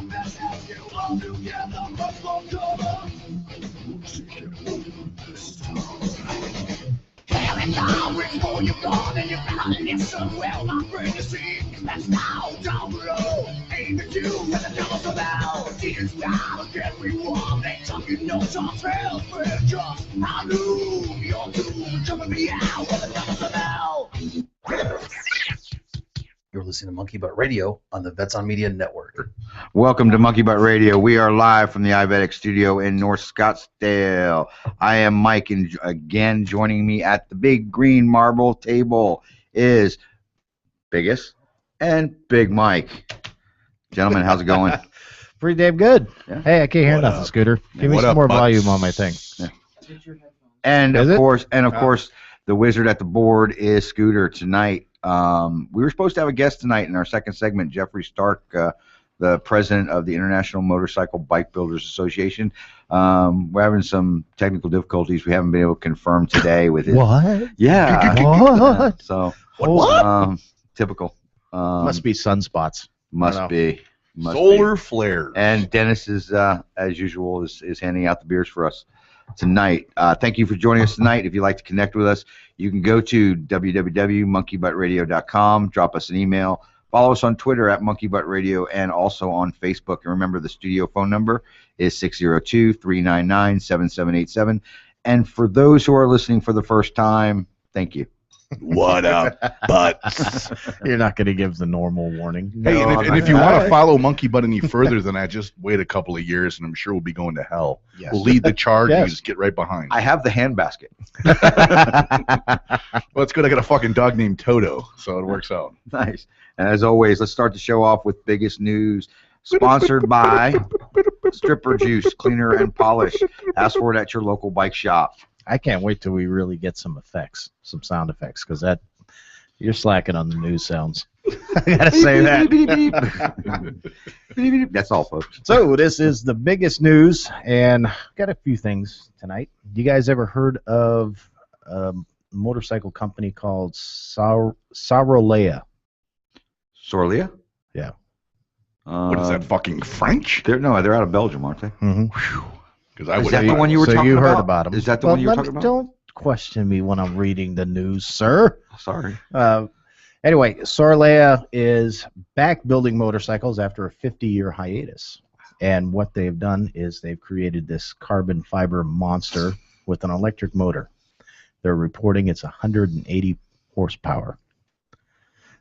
And now before you're gone and you're not listen well, I'm ready to see. That's now down below. Aim at you and the devil's about. It's down again, we want. They talking no talk trails. We're just I knew you're too jumping me out with the devil's about. You're listening to Monkey Butt Radio on the Vets on Media Network. Welcome to Monkey Butt Radio. We are live from the iVetic studio in North Scottsdale. I am Mike, and again, joining me at the big green marble table is Biggest and Big Mike. Gentlemen, how's it going? Pretty damn good. Yeah. Hey, I can't hear nothing, Scooter. Give me some more volume on my thing. Yeah. And of course, the wizard at the board is Scooter tonight. We were supposed to have a guest tonight in our second segment, Jeffrey Stark, the president of the International Motorcycle Bike Builders Association. We're having some technical difficulties. We haven't been able to confirm today with it. What? Yeah. What? So What? typical. Must be sunspots. Must be. Solar flares. And Dennis is, as usual, is handing out the beers for us tonight. Thank you for joining us tonight. If you'd like to connect with us, you can go to www.monkeybuttradio.com, drop us an email, follow us on Twitter at monkeybuttradio, and also on Facebook. And remember, the studio phone number is 602-399-7787. And for those who are listening for the first time, thank you. What up, butts? You're not going to give the normal warning. Hey, and if you want to follow Monkey Butt any further than that, just wait a couple of years, and I'm sure we'll be going to hell. Yes. We'll lead the charge Yes. and just get right behind. I have the handbasket. Well, it's good. I got a fucking dog named Toto, so it works out. Nice. And as always, let's start the show off with Biggest News, sponsored by Stripper Juice, Cleaner and Polish. Ask for it at your local bike shop. I can't wait till we really get some effects, some sound effects, because that you're slacking on the news sounds. I gotta say that. That's all, folks. So this is the biggest news, and got a few things tonight. You guys ever heard of a motorcycle company called Sarolea? Sorlia? Yeah. What is that, fucking French? They're out of Belgium, aren't they? Mm-hmm. Because I Is would. that the one you were so talking you about? heard about them? Is that the one you were talking about? Don't question me when I'm reading the news, sir. Sorry. Anyway, Sorlea is back building motorcycles after a 50-year hiatus. And what they've done is they've created this carbon fiber monster with an electric motor. They're reporting it's 180 horsepower.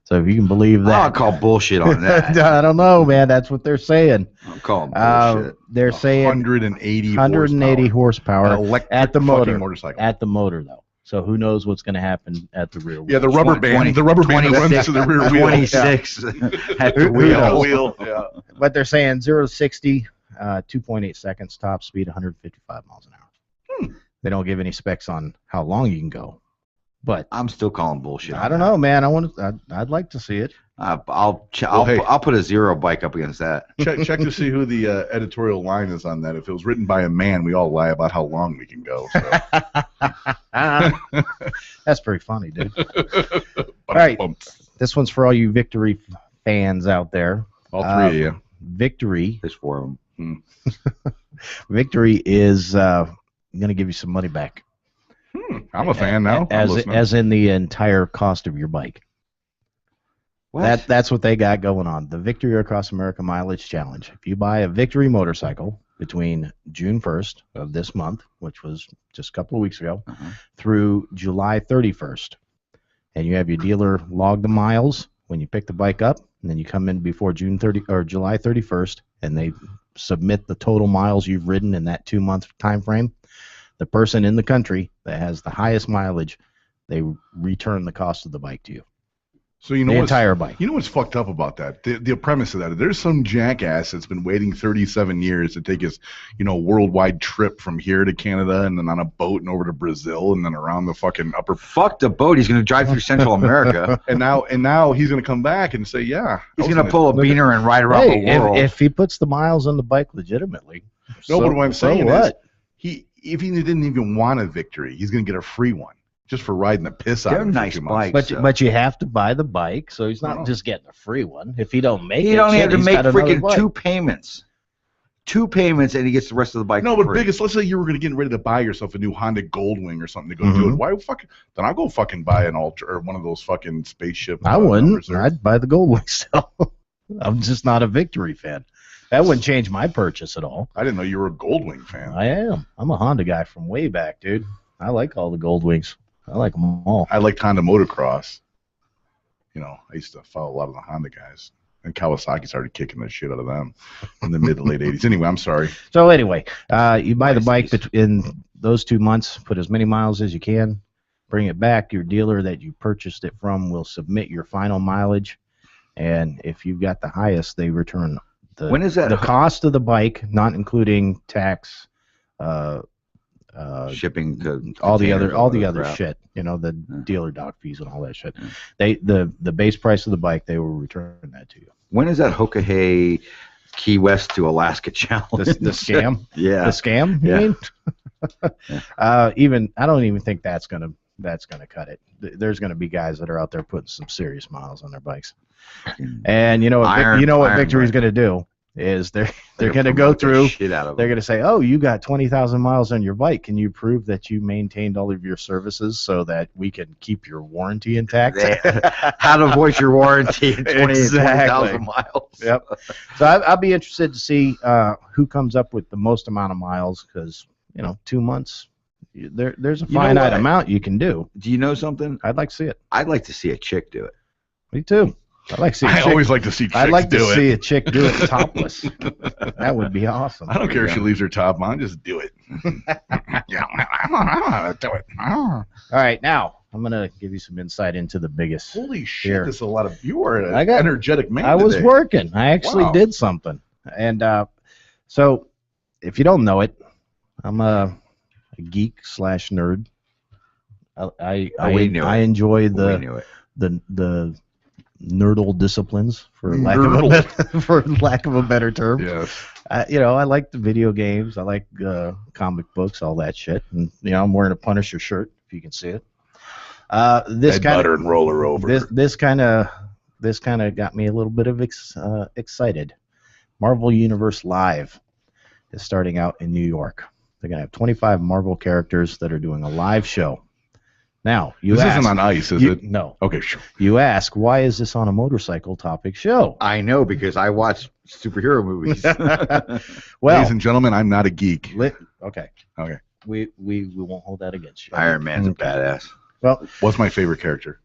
So if you can believe that. I'll call bullshit on that. I don't know, man. That's what they're saying. I'm calling bullshit. They're saying 180 horsepower electric at the fucking motor. motorcycle. At the motor, though. So who knows what's going to happen at the rear wheel? Yeah, the rubber band. The rubber band that runs to the rear wheel. 26 at the Who wheel. knows? Yeah. But they're saying 0 to 60, 2.8 seconds, top speed 155 miles an hour. They don't give any specs on how long you can go. But I'm still calling bullshit. I don't know, man. I'd like to see it. I'll hey. put a zero bike up against that. Check to see who the editorial line is on that. If it was written by a man, we all lie about how long we can go. So. That's pretty funny, dude. All right. This one's for all you Victory fans out there. All three of you. Victory. There's 4 of them. Victory is going to give you some money back. I'm a fan now. As in the entire cost of your bike. What? That's what they got going on. The Victory Across America Mileage Challenge. If you buy a Victory motorcycle between June 1st of this month, which was just a couple of weeks ago, through July 31st, and you have your dealer log the miles when you pick the bike up, and then you come in before July 31st, and they submit the total miles you've ridden in that 2-month time frame, the person in the country that has the highest mileage, they return the cost of the bike to you. So you know the what's, entire bike. You know what's fucked up about that? The premise of that. There's some jackass that's been waiting 37 years to take his, worldwide trip from here to Canada and then on a boat and over to Brazil and then around the fucking upper. Fuck the boat. He's going to drive through Central America. And now he's going to come back and say, yeah. He's going to pull a beaner and ride around the world. If he puts the miles on the bike legitimately. No, but what I'm saying what? is, if he didn't even want a Victory, he's going to get a free one. just for riding the piss out They're of it. for nice 2 months. bikes. But you have to buy the bike, so he's not Oh. just getting a free one. If he don't make it, He don't shit, have to he's make got another freaking bike. 2 payments. 2 payments, and he gets the rest of the bike. No, for but free. biggest. Let's say you were going to get ready to buy yourself a new Honda Goldwing or something to go do Mhm. it. Why fucking? Then I'll go fucking buy an Ultra or one of those fucking spaceship. I wouldn't. reserve. I'd buy the Goldwing still. I'm just not a Victory fan. That wouldn't change my purchase at all. I didn't know you were a Goldwing fan. I am. I'm a Honda guy from way back, dude. I like all the Goldwings. I like them all. I liked Honda Motocross. You know, I used to follow a lot of the Honda guys. And Kawasaki started kicking the shit out of them in the mid to late 80s. Anyway, I'm sorry. So anyway, you buy the Nice, bike nice. in those 2 months, put as many miles as you can, bring it back. Your dealer that you purchased it from will submit your final mileage, and if you've got the highest, they return When is that? the cost of the bike, not including tax, shipping to all the containers, other crap. shit, the Yeah. dealer dock fees and all that shit. Yeah. The base price of the bike, they will return that to you. When is that Hokahay Key West to Alaska challenge? The scam. Yeah. The scam, you Yeah. mean? Even I don't even think that's gonna cut it. There's gonna be guys that are out there putting some serious miles on their bikes, and you know what Iron Victory's bike. gonna do is they're They're gonna go promote the through. shit out of They're them. gonna say, "Oh, you got 20,000 miles on your bike. Can you prove that you maintained all of your services so that we can keep your warranty intact?" How to voice your warranty in 20,000 miles. Yep. So I'll be interested to see who comes up with the most amount of miles because 2 months. There's a You know finite what? amount you can do. Do you know something? I'd like to see it. I'd like to see a chick do it. Me too. I'd like to see. I always like to see chicks I'd like to do it. see a chick do it topless. That would be awesome. I don't care if Yeah. she leaves her top on, just do it. Yeah, I don't know, do it. All right, now I'm gonna give you some insight into the biggest. Holy shit, Here. this is a lot of. You are an I got- energetic man. I was today. working. I actually Wow. did something, and so if you don't know it, I'm a geek / nerd. We knew I it. enjoy We the knew it. the nerdle disciplines for Nerdle. lack of a better term. Yes. I like the video games. I like comic books, all that shit. And I'm wearing a Punisher shirt, if you can see it. This Head kind butter of and roller over. this kind of got me a little bit of excited. Marvel Universe Live is starting out in New York. They're gonna have 25 Marvel characters that are doing a live show. Now you This ask, isn't on ice, is it? No. Okay, sure. You ask, why is this on a motorcycle topic show? I know because I watch superhero movies. Well, Ladies and gentlemen, I'm not a geek. okay. Okay. We won't hold that against you. Iron Man's a Okay. badass. Well, What's my favorite character?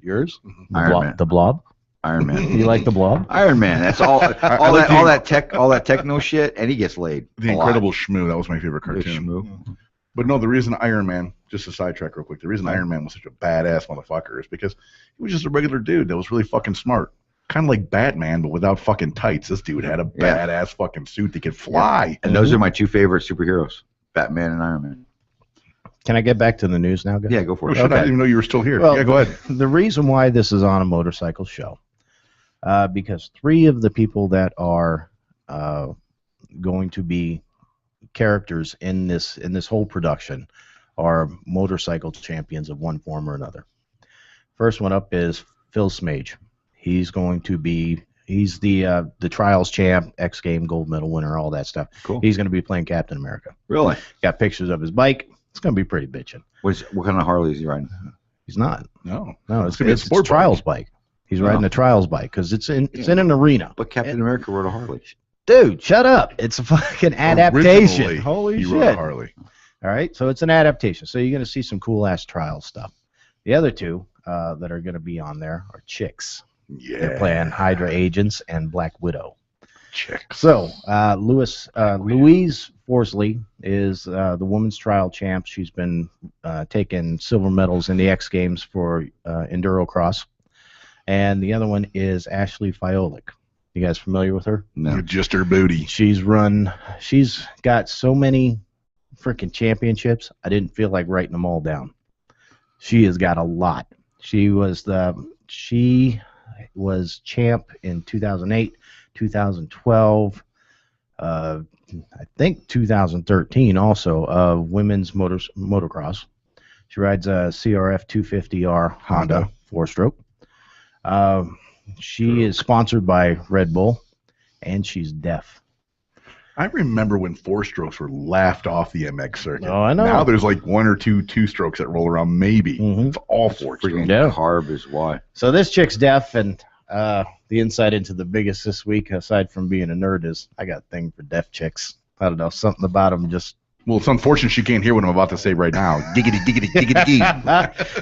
yours? Iron Man. The Blob? Iron Man. You like the Blob? Iron Man. That's all. All like that techno shit, and he gets laid. The a lot. Incredible Shmoo. That was my favorite The cartoon. Shmoo. But no, the reason Iron Man, just to sidetrack real quick, the reason Iron Man was such a badass motherfucker is because he was just a regular dude that was really fucking smart. Kind of like Batman, but without fucking tights. This dude had a Yeah. badass fucking suit that could fly. And those are my 2 favorite superheroes, Batman and Iron Man. Can I get back to the news now, guys? Yeah, go for Oh, it. shit, I Okay. didn't even know you were still here. Well, Yeah, go ahead. The reason why this is on a motorcycle show, because 3 of the people that are going to be characters in this whole production are motorcycle champions of one form or another. First one up is Phil Smage. He's the trials champ, X Game gold medal winner, all that stuff. Cool. He's going to be playing Captain America. Really? Got pictures of his bike. It's going to be pretty bitchin'. What kind of Harley is he riding? He's not. No. No, It's it's, gonna be a it's sport a trials bike. He's riding Oh. a trials bike because it's in an arena. But Captain America rode a Harley. Dude, shut up! It's a fucking adaptation. Originally, Holy he shit! rode a Harley. All right, so it's an adaptation. So you're gonna see some cool ass trial stuff. The other 2 that are gonna be on there are chicks. Yeah. They're playing Hydra agents and Black Widow. Chicks. So Louise Forsley is the women's trial champ. She's been taking silver medals in the X Games for Endurocross. And the other one is Ashley Fiolik. You guys familiar with her? No. Just her booty. She's got so many freaking championships. I didn't feel like writing them all down. She has got a lot. She was champ in 2008, 2012, I think 2013 also of women's motocross. She rides a CRF 250R Honda 4-stroke. She is sponsored by Red Bull, and she's deaf. I remember when 4-strokes were laughed off the MX circuit. Oh, I know. Now there's like 1 or 2 2-strokes that roll around, maybe. Mhm. It's all 4-strokes. Freaking Yeah. carb is why. So this chick's deaf, and the insight into the biggest this week, aside from being a nerd, is I got a thing for deaf chicks. I don't know, something about them just. Well, it's unfortunate she can't hear what I'm about to say right now. Diggity, diggity, diggity, diggity.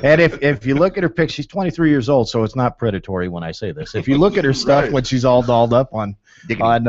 And if you look at her pic, she's 23 years old, so it's not predatory when I say this. If you look at her stuff Right. when she's all dolled up on Diggity.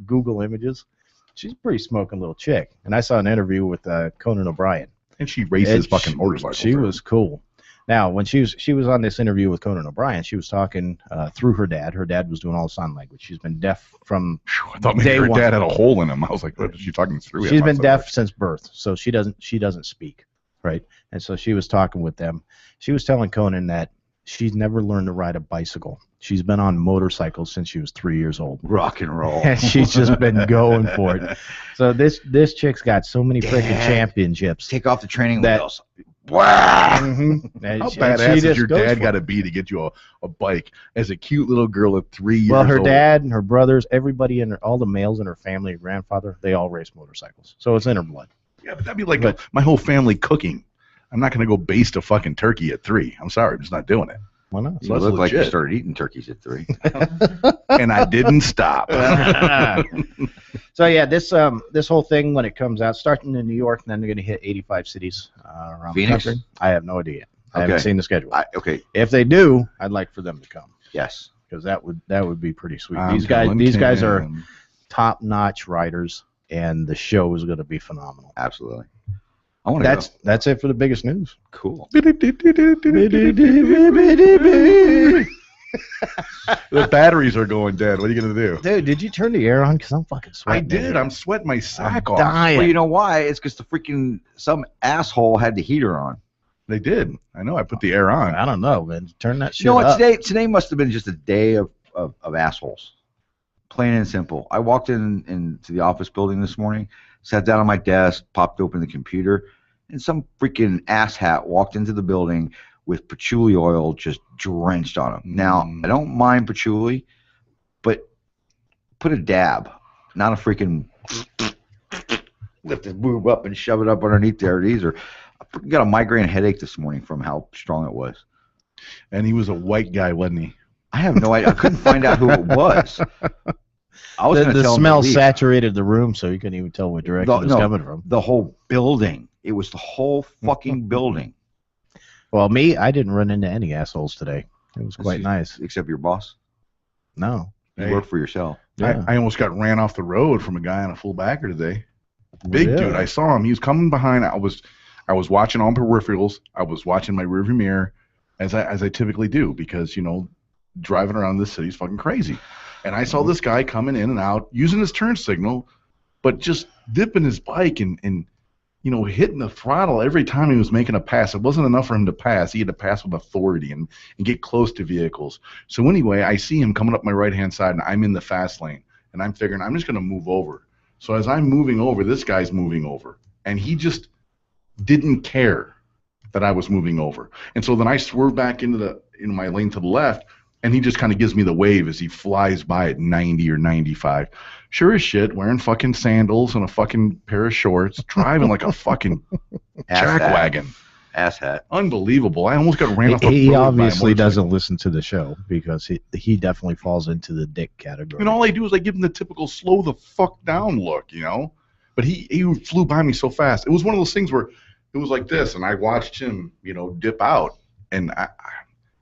Google Images, she's a pretty smoking little chick. And I saw an interview with Conan O'Brien. And she races And fucking motorcycles. She was cool. Now, when she was on this interview with Conan O'Brien, she was talking through her dad. Her dad was doing all the sign language. She's been deaf from Phew, I thought maybe day her one. dad had a hole in him. I was like, what is she talking through? She's him? I been was deaf like, since birth, so she doesn't speak, right? And so she was talking with them. She was telling Conan that she's never learned to ride a bicycle. She's been on motorcycles since she was 3 years old. Rock and roll. And she's just been going for it. So this chick's got so many freaking championships. Take off the training That- wheels. Wow. Mhm. And How she badass just is your goes dad for got to it. be to get you a bike as a cute little girl at 3 years Well, her old? dad and her brothers, everybody in all the males in her family, her grandfather, they all race motorcycles. So it's in her blood. Yeah, but that'd be like But- my whole family cooking. I'm not going to go baste a fucking turkey at 3. I'm sorry. I'm just not doing it. Why not? You that's look like you legit. started eating turkeys at 3. And I didn't stop. So yeah, this whole thing when it comes out, starting in New York, and then they're going to hit 85 cities around Phoenix? the country. I have no idea. I haven't Okay. seen the schedule. Okay. If they do, I'd like for them to come Yes. because that would be pretty sweet. I'm These guys telling are Tim. top-notch riders, and the show is going to be phenomenal. Absolutely. I want to That's it for the biggest news. Cool. The batteries are going dead. What are you going to do? Dude, did you turn the air on? Because I'm fucking I sweating. did. here. I'm sweating my sack I'm off. dying. Well, you know why? It's because the freaking some asshole had the heater on. They did. I know. I put the air on. I don't know, man. Turn that shit You know what? up. Today must have been just a day of assholes. Plain and simple. I walked into the office building this morning, sat down on my desk, popped open the computer, and some freaking asshat walked into the building with patchouli oil just drenched on him. Now, I don't mind patchouli, but put a dab, not a freaking lift his boob up and shove it up underneath there. These are. I got a migraine headache this morning from how strong it was. And he was a white guy, wasn't he? I have no idea. I couldn't find out who it was. I was going to The tell him smell to leave. saturated the room, so you couldn't even tell what direction it was coming from. The whole building. It was the whole fucking building. Well, I didn't run into any assholes today. It was quite nice. Except your boss. No. You Hey. work for yourself. Yeah. I almost got ran off the road from a guy on a full backer today. Big Yeah. dude. I saw him. He was coming behind. I was watching on peripherals. I was watching my rearview mirror, as I typically do, because driving around this city is fucking crazy. And I saw this guy coming in and out using his turn signal, but just dipping his bike and hitting the throttle every time he was making a pass. It wasn't enough for him to pass. He had to pass with authority and get close to vehicles. So anyway, I see him coming up my right-hand side, and I'm in the fast lane. And I'm figuring I'm just going to move over. So as I'm moving over, this guy's moving over. And he just didn't care that I was moving over. And so then I swerve back into my lane to the left, and he just kind of gives me the wave as he flies by at 90 or 95. Sure as shit, wearing fucking sandals and a fucking pair of shorts, driving like a fucking jackwagon. Asshat. Unbelievable. I almost got ran off the road He by a obviously motorcycle. doesn't listen to the show because he definitely falls into the dick category. And all I do is I give him the typical slow the fuck down look, But he flew by me so fast. It was one of those things where it was like this, and I watched him, dip out. And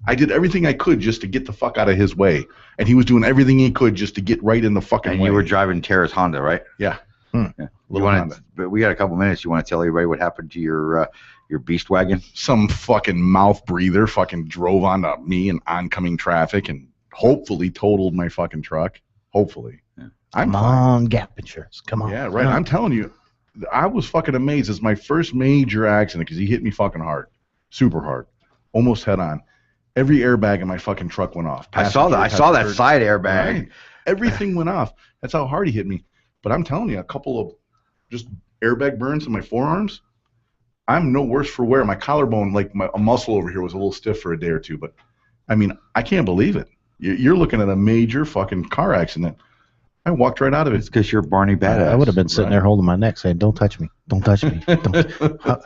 I did everything I could just to get the fuck out of his way. And he was doing everything he could just to get right in the fucking And way. you were driving Tara's Honda, right? Yeah. Yeah. Little Honda. But we got a couple minutes. You want to tell everybody what happened to your beast wagon? Some fucking mouth breather fucking drove onto me in oncoming traffic and hopefully totaled my fucking truck. Hopefully. Yeah. I'm Come fine. on, Gap Insurance. Come on. Yeah, right. Come on. I'm telling you, I was fucking amazed. It's my first major accident because he hit me fucking hard, super hard, almost head on. Every airbag in my fucking truck went off. I saw that. I saw that Passenger, side airbag. right. Everything went off. That's how hard he hit me. But I'm telling you, a couple of just airbag burns in my forearms. I'm no worse for wear. My collarbone, like a muscle over here, was a little stiff for a day or two. But I mean, I can't believe it. You're looking at a major fucking car accident. I walked right out of it. It's because you're Barney Badass. I would have been sitting there holding my neck saying, don't touch me. Don't touch me.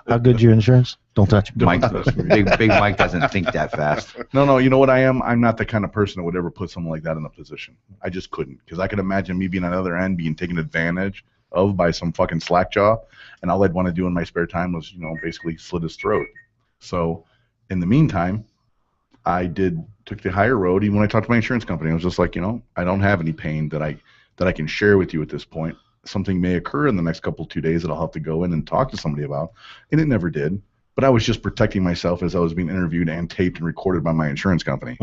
How good's your insurance? Don't touch me. Big Mike doesn't think that fast. No, you know what I am? I'm not the kind of person that would ever put someone like that in a position. I just couldn't, because I could imagine me being on the other end, being taken advantage of by some fucking slackjaw, and all I'd want to do in my spare time was, basically slit his throat. So in the meantime, I took the higher road. Even when I talked to my insurance company, I was just like, I don't have any pain that I can share with you at this point. Something may occur in the next 2 days that I'll have to go in and talk to somebody about, and it never did. But I was just protecting myself as I was being interviewed and taped and recorded by my insurance company.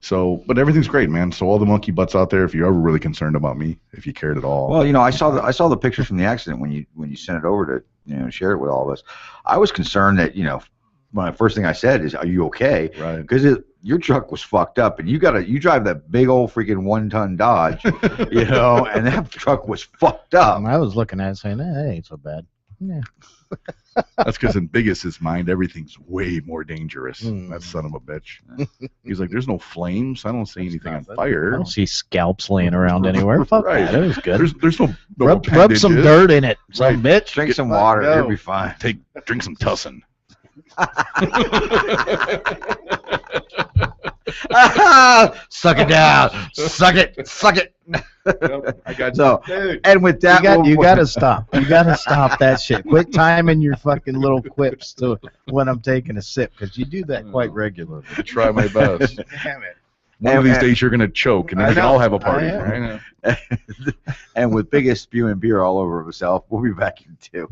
So, but everything's great, man. So all the monkey butts out there, if you're ever really concerned about me, if you cared at all. Well, I saw the pictures from the accident when you sent it over to share it with all of us. I was concerned that my first thing I said is, "Are you okay?" Right. Because your truck was fucked up, and you drive that big old freaking 1-ton Dodge, and that truck was fucked up. I was looking at it saying, that ain't so bad. Yeah. That's because in Bigus's mind, everything's way more dangerous. That son of a bitch. He's like, there's no flames. I don't see anything on fire. I don't see scalps laying around anywhere. Fuck Right. that. It was good. There's no Rub some dirt in it, some bitch. Drink some water. You'll be fine. Drink some Tussin. Suck it down. Suck it. Yep, I got So, you. and with that, You gotta stop. You gotta stop that shit. Quit timing your fucking little quips to when I'm taking a sip, because you do that quite regularly. I try my best. Damn it. One of these days you're gonna choke, and then we can all have a party. I know. Right? and with Biggest spewing beer all over himself, we'll be back in 2.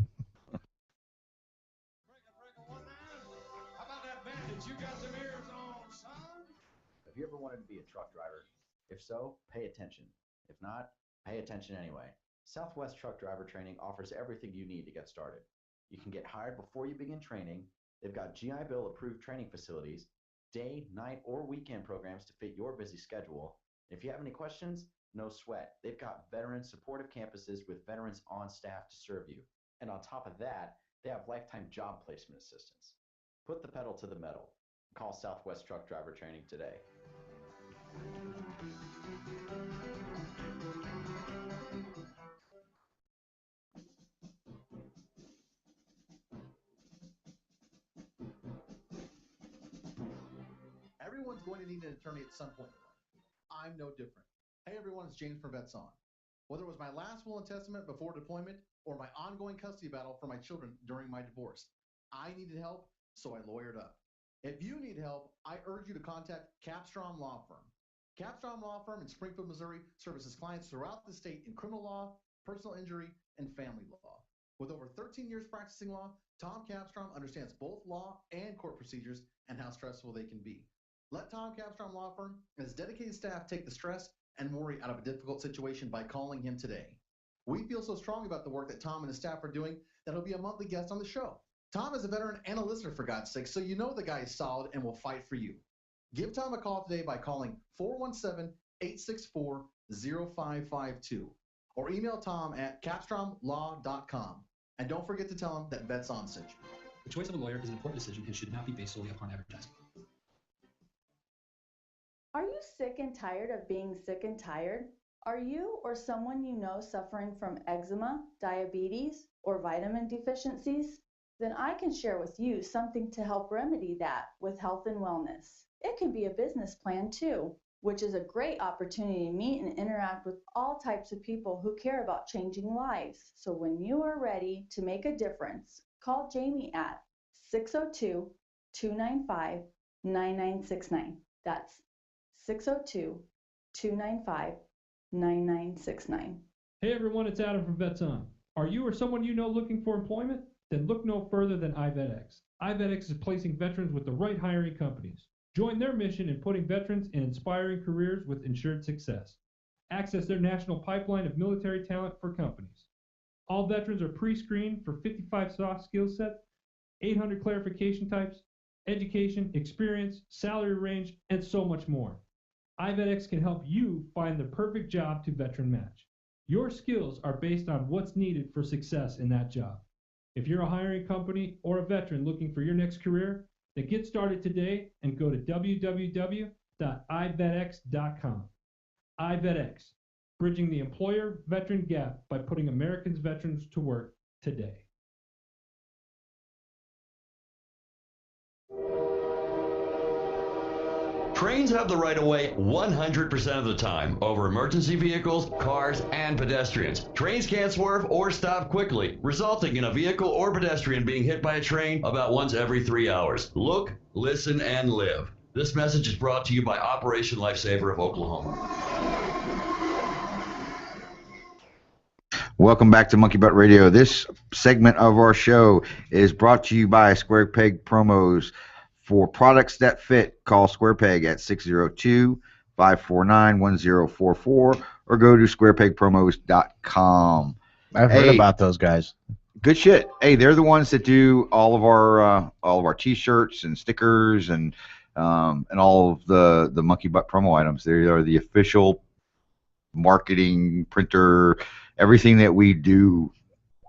Have you ever wanted to be a truck driver? If so, pay attention. If not, pay attention anyway. Southwest Truck Driver Training offers everything you need to get started. You can get hired before you begin training. They've got GI Bill approved training facilities, day, night, or weekend programs to fit your busy schedule. If you have any questions, no sweat. They've got veteran supportive campuses with veterans on staff to serve you. And on top of that, they have lifetime job placement assistance. Put the pedal to the metal. Call Southwest Truck Driver Training today. Everyone's going to need an attorney at some point in life. I'm no different. Hey everyone, it's James from Vets On. Whether it was my last will and testament before deployment or my ongoing custody battle for my children during my divorce, I needed help, so I lawyered up. If you need help, I urge you to contact Capstrom Law Firm. Capstrom Law Firm in Springfield, Missouri services clients throughout the state in criminal law, personal injury, and family law. With over 13 years practicing law, Tom Capstrom understands both law and court procedures and how stressful they can be. Let Tom Capstrom Law Firm and his dedicated staff take the stress and worry out of a difficult situation by calling him today. We feel so strong about the work that Tom and his staff are doing that he'll be a monthly guest on the show. Tom is a veteran and a listener, for God's sake, so you know the guy is solid and will fight for you. Give Tom a call today by calling 417-864-0552 or email Tom at capstromlaw.com. And don't forget to tell him that Vets On sent you. The choice of a lawyer is an important decision and should not be based solely upon advertising. Are you sick and tired of being sick and tired? Are you or someone you know suffering from eczema, diabetes, or vitamin deficiencies? Then I can share with you something to help remedy that with health and wellness. It can be a business plan too, which is a great opportunity to meet and interact with all types of people who care about changing lives. So when you are ready to make a difference, call Jamie at 602-295-9969. That's 602-295-9969. Hey everyone, it's Adam from Vets On. Are you or someone you know looking for employment? Then look no further than iVetX. iVetX is placing veterans with the right hiring companies. Join their mission in putting veterans in inspiring careers with ensured success. Access their national pipeline of military talent for companies. All veterans are pre-screened for 55 soft skill sets, 800 clarification types, education, experience, salary range, and so much more. iVetX can help you find the perfect job to veteran match. Your skills are based on what's needed for success in that job. If you're a hiring company or a veteran looking for your next career, then get started today and go to www.ivetx.com. iVetX, bridging the employer-veteran gap by putting Americans' veterans to work today. Trains have the right of way 100% of the time over emergency vehicles, cars, and pedestrians. Trains can't swerve or stop quickly, resulting in a vehicle or pedestrian being hit by a train about once every 3 hours. Look, listen, and live. This message is brought to you by Operation Lifesaver of Oklahoma. Welcome back to Monkey Butt Radio. This segment of our show is brought to you by Square Peg Promos. For products that fit, call Square Peg at 602-549-1044 or go to squarepegpromos.com. I've heard about those guys. Good shit. Hey, they're the ones that do all of our T-shirts and stickers and all of the Monkey Butt promo items. They are the official marketing printer. Everything that we do,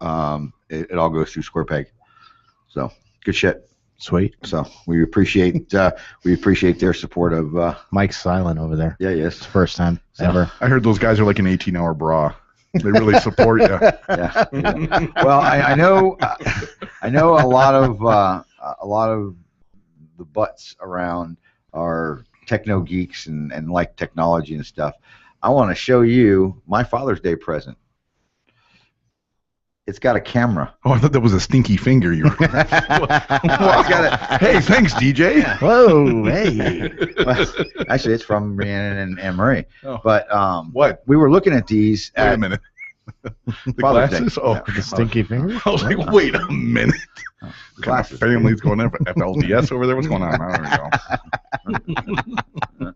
it all goes through Square Peg. So good shit. Sweet. So we appreciate their support of. Mike's silent over there. Yeah, yes. It's the first time ever. I heard those guys are like an 18-hour bra. They really support you. Yeah. Well, I know a lot of the butts around are techno geeks and like technology and stuff. I want to show you my Father's Day present. It's got a camera. Oh, I thought that was a stinky finger you were. Hey, thanks, DJ. Whoa, hey. Well, actually, it's from Rhiannon and Anne Marie. Oh. But what? We were looking at these. Wait a minute. The Father's glasses? Day. Oh, The stinky finger? I was like, wait a minute. Glasses. Family's going in for FLDS over there. What's going on? I don't know.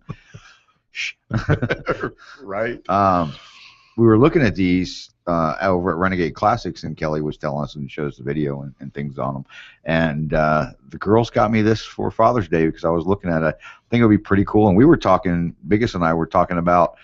Right. We were looking at these over at Renegade Classics, and Kelly was telling us and shows the video and things on them. And the girls got me this for Father's Day because I was looking at it. I think it would be pretty cool. And we were talking, Biggest and I were talking about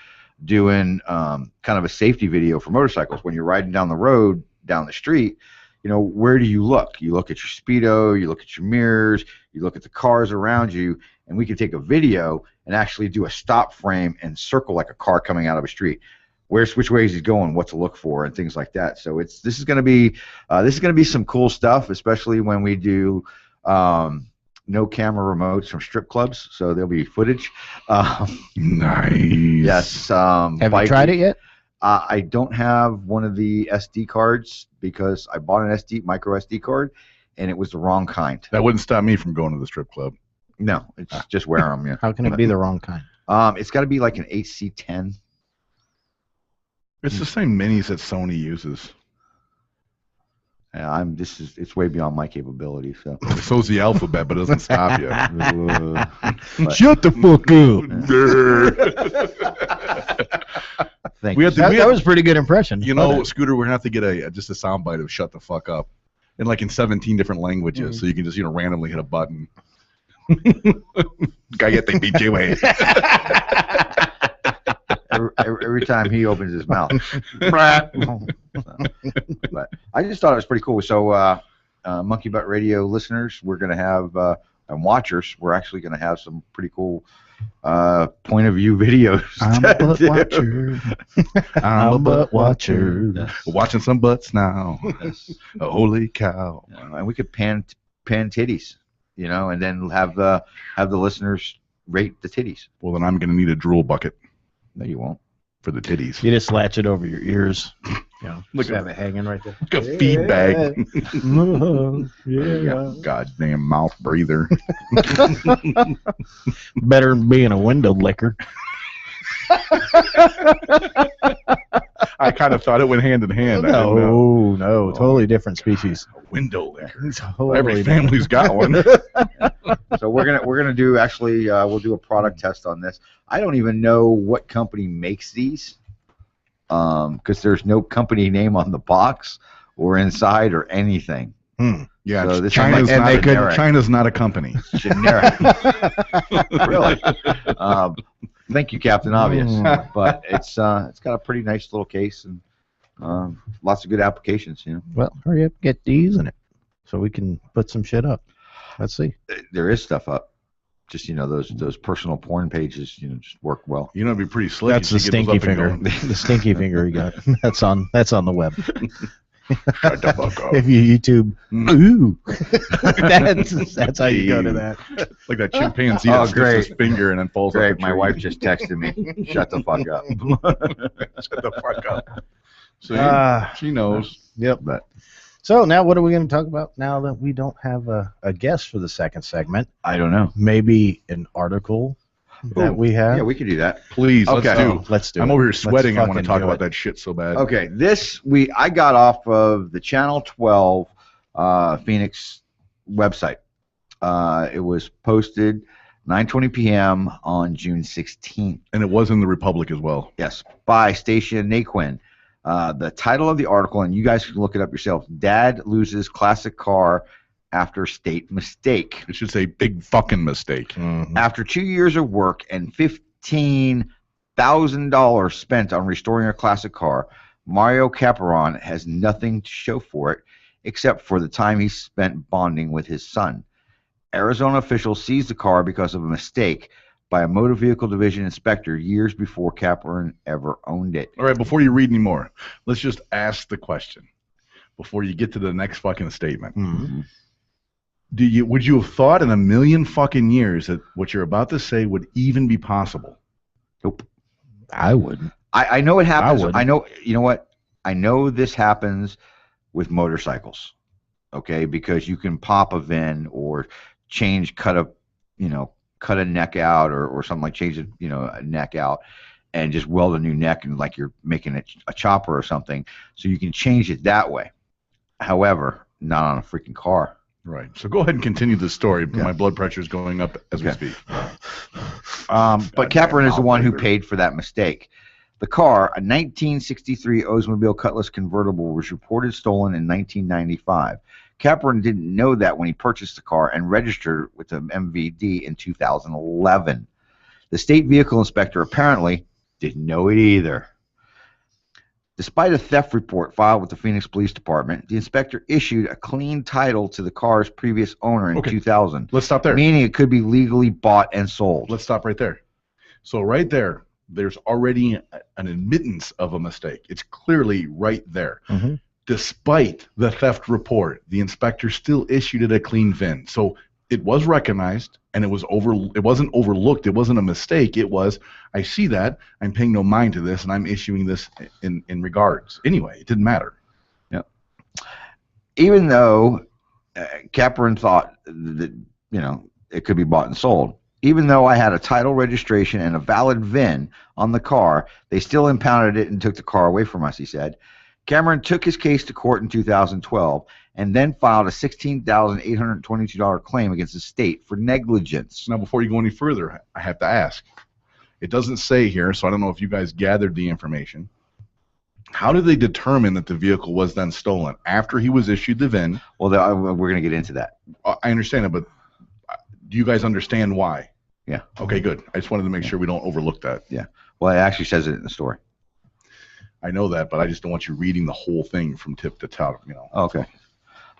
doing kind of a safety video for motorcycles. When you're riding down the road, down the street, you know, where do you look? You look at your speedo, you look at your mirrors, you look at the cars around you, and we could take a video and actually do a stop frame and circle like a car coming out of a street. Which way is he going, what to look for, and things like that. So this is going to be some cool stuff, especially when we do no camera remotes from strip clubs. So there'll be footage. Nice. Yes. Have you tried it yet? I don't have one of the SD cards because I bought an micro SD card, and it was the wrong kind. That wouldn't stop me from going to the strip club. No, it's just wear them. Yeah. How can it be the wrong kind? It's got to be like an HC10. It's the same minis that Sony uses. Yeah, it's way beyond my capability. So. So's the alphabet, but it doesn't stop you. Shut the fuck up. Thank you. That was a pretty good impression. You know, Scooter, we're gonna have to get just a soundbite of "Shut the fuck up," in 17 different languages, so you can just randomly hit a button. Cállate, pinche güey. Every time he opens his mouth. But I just thought it was pretty cool. So, Monkey Butt Radio listeners, we're going to have, and watchers, we're actually going to have some pretty cool point of view videos. I'm a butt watcher. I'm a butt watcher. We're watching some butts now. Oh, holy cow. And we could pan titties, and then have the listeners rate the titties. Well, then I'm going to need a drool bucket. No, you won't. For the titties. You just latch it over your ears. Look have it hanging right there. Like a feed bag. Yeah. Goddamn mouth breather. Better than being a window licker. I kind of thought it went hand in hand. No, totally different species. A window licker. Totally Every family's got one. So we're gonna do we'll do a product test on this. I don't even know what company makes these, because there's no company name on the box or inside or anything. Yeah, so China's not a company. It's generic. Really? Thank you, Captain Obvious. But it's got a pretty nice little case, and Lots of good applications, you know. Well, hurry up, get to using it, so we can put some shit up. Let's see. There is stuff up. Just, you know, those personal porn pages, you know, just work well. You know, it'd be pretty slick. That's the if you get those stinky up and finger. going. The stinky finger you got. That's on the web. Shut the fuck up. If you YouTube, ooh, that's how you go to that. Like that chimpanzee Oh, that sticks great. his finger and then falls Greg, off the my tree. wife just texted me. Shut the fuck up. Shut the fuck up. See, she knows. Yep. But So now what are we going to talk about now that we don't have a guest for the second segment? I don't know. Maybe an article that Ooh, we have? Yeah, we could do that. Please, Okay. let's do. I'm I'm over here sweating. I want to fucking talk do about it. that shit so bad. Okay, I got off of the Channel 12 Phoenix website. It was posted 9:20 p.m. on June 16th. And it was in the Republic as well. Yes, by Stacia Naquin. The title of the article, and you guys can look it up yourself. Dad loses classic car after state mistake. It should say big fucking mistake. Mhm. After 2 years of work and $15,000 spent on restoring a classic car, Mario Caparon has nothing to show for it except for the time he spent bonding with his son. Arizona officials seized the car because of a mistake by a motor vehicle division inspector years before Caparon ever owned it. All right, before you read anymore, let's just ask the question before you get to the next fucking statement. Mhm. Would you have thought in a million fucking years that what you're about to say would even be possible? Nope. I wouldn't. I know it happens. wouldn't. I know, you know what? I know this happens with motorcycles, okay? Because you can pop a VIN or cut a neck out or something like change a neck out and just weld a new neck and like you're making a chopper or something. So you can change it that way. However, not on a freaking car. Right. So go ahead and continue the story. Yeah. My blood pressure is going up as we Okay. speak. But Caparon is the one who paid for that mistake. The car, a 1963 Oldsmobile Cutlass convertible, was reported stolen in 1995. Caparon didn't know that when he purchased the car and registered with the MVD in 2011. The state vehicle inspector apparently didn't know it either. Despite a theft report filed with the Phoenix Police Department, the inspector issued a clean title to the car's previous owner in Okay. 2000, Let's stop there. meaning it could be legally bought and sold. Let's stop right there. So right there, there's already an admittance of a mistake. It's clearly right there. Mhm. Despite the theft report, the inspector still issued it a clean VIN. So it was recognized and it wasn't overlooked. It wasn't a mistake. It was, I see that, I'm paying no mind to this, and I'm issuing this in regards. Anyway, it didn't matter. Even though Caparon thought that it could be bought and sold, even though I had a title, registration, and a valid VIN on the car, they still impounded it and took the car away from us, he said. Cameron took his case to court in 2012 and then filed a $16,822 claim against the state for negligence. Now, before you go any further, I have to ask. It doesn't say here, so I don't know if you guys gathered the information. How did they determine that the vehicle was then stolen? After he was issued the VIN? Well, we're going to get into that. I understand it, but do you guys understand why? Yeah. Okay, good. I just wanted to make sure we don't overlook that. Yeah. Well, it actually says it in the story. I know that, but I just don't want you reading the whole thing from tip to top, Okay.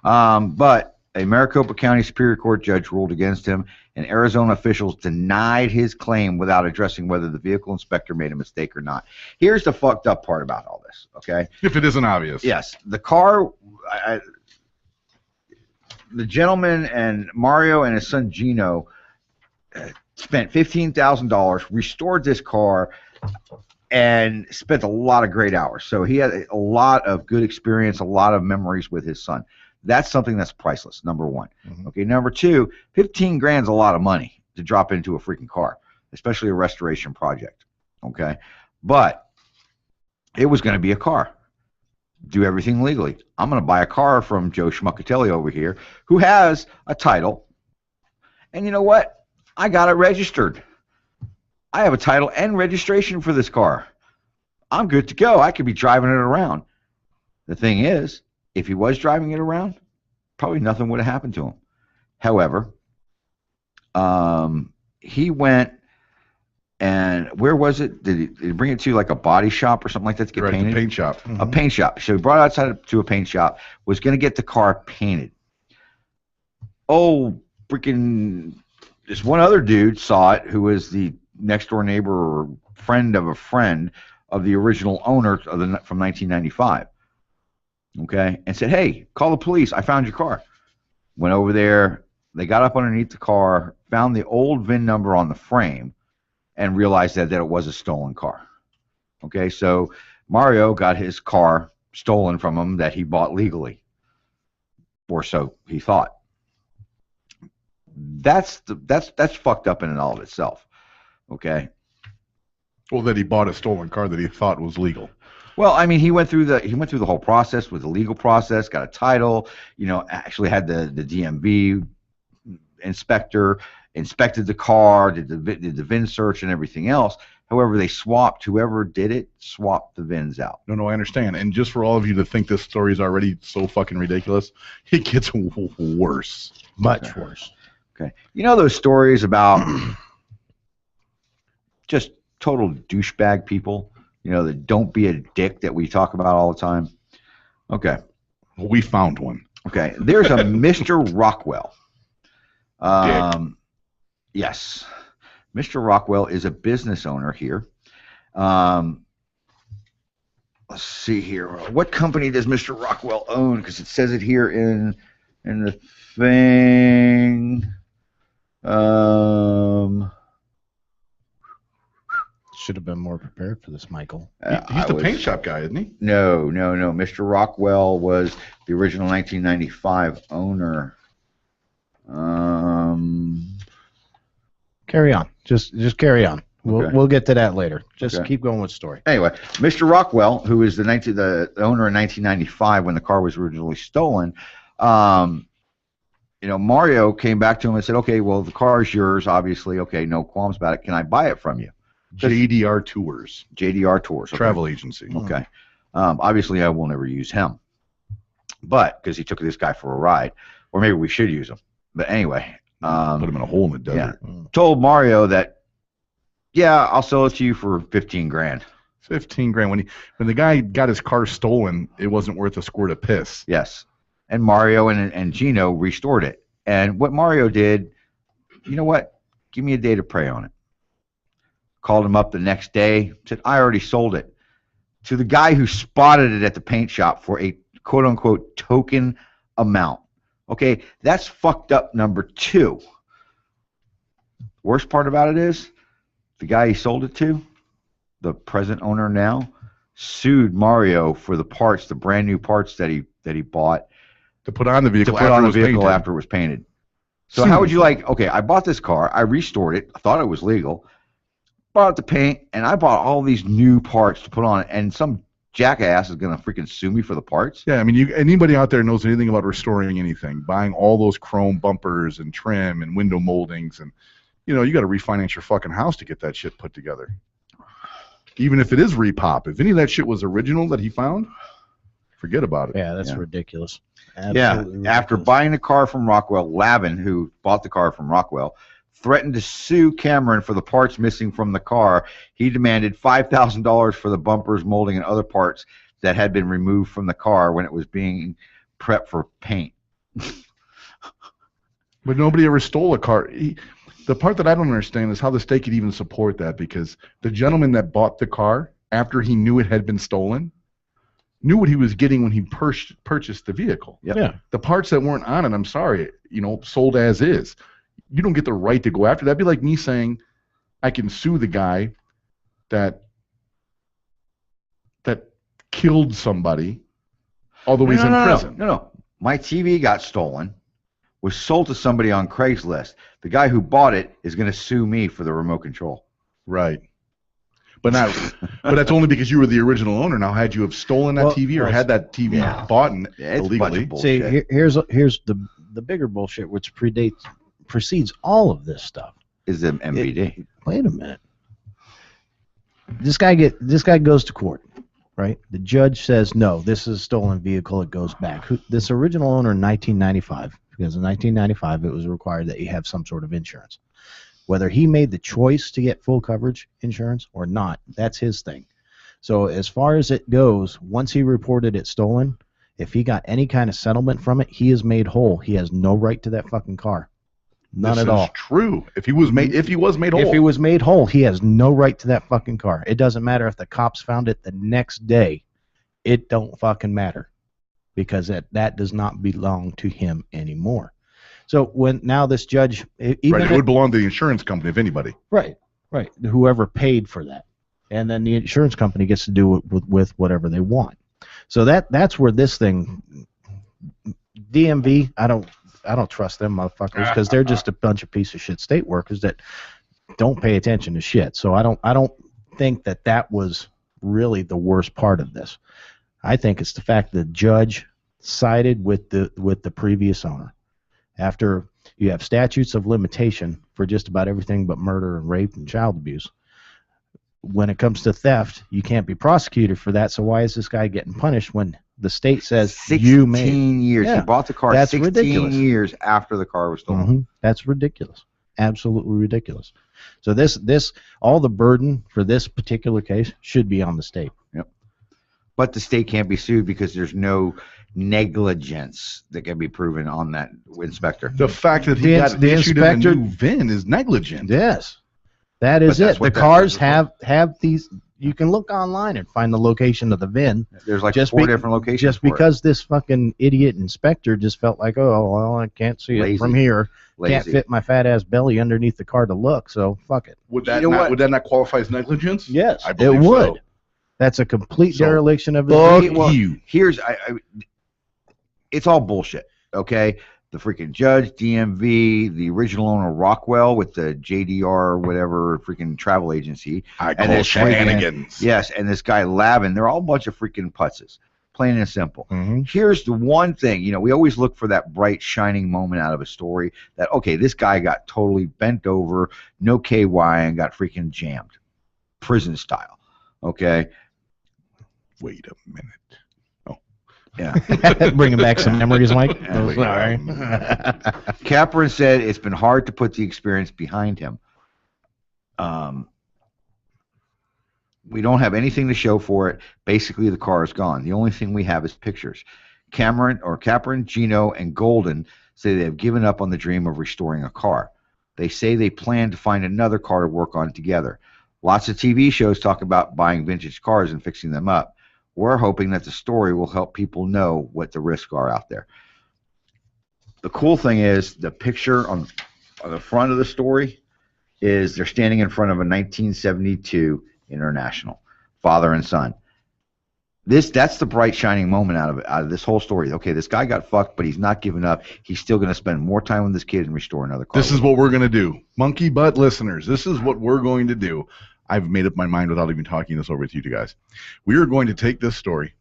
But a Maricopa County Superior Court judge ruled against him, and Arizona officials denied his claim without addressing whether the vehicle inspector made a mistake or not. Here's the fucked up part about all this, okay? If it isn't obvious. Yes, the car, the gentleman and Mario and his son Gino spent $15,000, restored this car, and spent a lot of great hours. So he had a lot of good experience, a lot of memories with his son. That's something that's priceless, number one. Mhm. Okay, number two, 15 grand's a lot of money to drop into a freaking car, especially a restoration project. Okay, but it was going to be a car. Do everything legally. I'm going to buy a car from Joe Schmuckatelli over here, who has a title. And you know what? I got it registered. I have a title and registration for this car. I'm good to go. I could be driving it around. The thing is, if he was driving it around, probably nothing would have happened to him. However, he went And where was it? Did he bring it to like a body shop or something like that to get Right, painted? the paint shop. A paint shop. So he brought it outside to a paint shop, was going to get the car painted. Oh, freaking, this one other dude saw it who was the next door neighbor or friend of a friend of the original owner of from 1995. Okay, and said, hey, call the police. I found your car. Went over there. They got up underneath the car, found the old VIN number on the frame, and realized that it was a stolen car. Okay, so Mario got his car stolen from him that he bought legally, or so he thought. That's fucked up in and all of itself. Okay. Well, that he bought a stolen car that he thought was legal. Well, I mean, he went through the whole process with the legal process, got a title, actually had the DMV inspector inspected the car, did the VIN search and everything else. However, whoever did it swapped the VINs out. No, I understand. And just for all of you to think this story is already so fucking ridiculous, it gets worse. Much worse. Okay. You know those stories about just total douchebag people, that don't be a dick that we talk about all the time? Okay. We found one. Okay. There's a Mr. Rockwell. Yes. Mr. Rockwell is a business owner here. Let's see here. What company does Mr. Rockwell own? Because it says it here in the thing. Should have been more prepared for this, Michael. He's the paint shop guy, isn't he? No. Mr. Rockwell was the original 1995 owner. Carry on. Just carry on. Okay. We'll get to that later. Just Okay. keep going with the story. Anyway, Mr. Rockwell, who is the owner in 1995 when the car was originally stolen, Mario came back to him and said, okay, well, the car is yours, obviously. Okay, no qualms about it. Can I buy it from you? JDR Tours. JDR Tours. Okay. Travel agency. Okay. Obviously, I will never use him. But, because he took this guy for a ride. Or maybe we should use him. But anyway. Put him in a hole in the desert. Yeah. Told Mario that, yeah, I'll sell it to you for $15,000. $15,000. When the guy got his car stolen, it wasn't worth a squirt of piss. Yes. And Mario and Gino restored it. And what Mario did, you know what? Give me a day to pray on it. Called him up the next day, said, I already sold it to the guy who spotted it at the paint shop for a quote-unquote token amount. Okay, that's fucked up number 2. Worst part about it is the guy he sold it to, the present owner now, sued Mario for the parts, the brand new parts that he bought to put on the vehicle after it was painted. So how would you okay, I bought this car, I restored it, I thought it was legal, bought it to paint, and I bought all these new parts to put on it, and some jackass is going to freaking sue me for the parts? Yeah, I mean, anybody out there knows anything about restoring anything, buying all those chrome bumpers and trim and window moldings, and, you got to refinance your fucking house to get that shit put together. Even if it is repop. If any of that shit was original that he found, forget about it. Yeah, that's ridiculous. Absolutely ridiculous. After buying the car from Rockwell, Lavin, who bought the car from Rockwell, threatened to sue Cameron for the parts missing from the car. He demanded $5,000 for the bumpers, molding, and other parts that had been removed from the car when it was being prepped for paint. But nobody ever stole a car. The part that I don't understand is how the state could even support that, because the gentleman that bought the car, after he knew it had been stolen, knew what he was getting when he purchased the vehicle. Yep. Yeah. The parts that weren't on it, I'm sorry, sold as is. You don't get the right to go after that. That'd be like me saying I can sue the guy that killed somebody, although he's in prison. No. My TV got stolen, was sold to somebody on Craigslist. The guy who bought it is going to sue me for the remote control. Right. But that's only because you were the original owner. Now, had you have stolen that TV or had that TV bought illegally? See, here's the bigger bullshit, which precedes all of this stuff. Is the MVD. Wait a minute. This guy goes to court, right? The judge says, no, this is a stolen vehicle. It goes back. This original owner in 1995, because in 1995 it was required that you have some sort of insurance. Whether he made the choice to get full coverage insurance or not, that's his thing. So as far as it goes, once he reported it stolen, if he got any kind of settlement from it, he is made whole. He has no right to that fucking car. None at all. True. If he was made whole. If he was made whole, he has no right to that fucking car. It doesn't matter if the cops found it the next day. It don't fucking matter, because that does not belong to him anymore. So when now this judge, even it would belong to the insurance company, if anybody. Right. Whoever paid for that, and then the insurance company gets to do it with whatever they want. So that's where this thing, DMV, I don't trust them motherfuckers, because they're just a bunch of piece of shit state workers that don't pay attention to shit. So I don't think that was really the worst part of this. I think it's the fact that the judge sided with the previous owner. After you have statutes of limitation for just about everything but murder and rape and child abuse, when it comes to theft, you can't be prosecuted for that. So why is this guy getting punished when the state says 16 years? Yeah, he bought the car that's 16 ridiculous. years after the car was stolen. Mm-hmm. That's ridiculous. Absolutely ridiculous. So this all the burden for this particular case should be on the state. Yep. But the state can't be sued because there's no negligence that can be proven on that inspector. The fact that he got issued a new VIN is negligent. Yes. That is But that's it. what The that cars is. have these. You can look online and find the location of the VIN. There's like four different locations. Just for it. because this fucking idiot inspector just felt like, oh, well, I can't see it from here. Can't fit my fat ass belly underneath the car to look, so fuck it. Would that not qualify as negligence? Yes, I it believe would. so. That's a complete dereliction of his duty. Well, here's it's all bullshit. Okay, the freaking judge, DMV, the original owner Rockwell with the JDR whatever freaking travel agency. I and call this shenanigans. Yes, and this guy Lavin. They're all a bunch of freaking putzes. Plain and simple. Mm-hmm. Here's the one thing, we always look for that bright, shining moment out of a story that, okay, this guy got totally bent over, no KY, and got freaking jammed. Prison style. Okay? Wait a minute. Oh. Yeah. Bringing back some memories, Mike. Yeah, Sorry. Capron said it's been hard to put the experience behind him. We don't have anything to show for it. Basically, the car is gone. The only thing we have is pictures. Capron, Gino, and Golden say they have given up on the dream of restoring a car. They say they plan to find another car to work on together. Lots of TV shows talk about buying vintage cars and fixing them up. We're hoping that the story will help people know what the risks are out there. The cool thing is the picture on the front of the story is they're standing in front of a 1972 International, father and son. That's the bright shining moment out of this whole story. Okay, this guy got fucked, but he's not giving up. He's still going to spend more time with this kid and restore another car. This is what we're going to do. Monkey butt listeners, this is what we're going to do. I've made up my mind without even talking this over with you guys. We are going to take this story,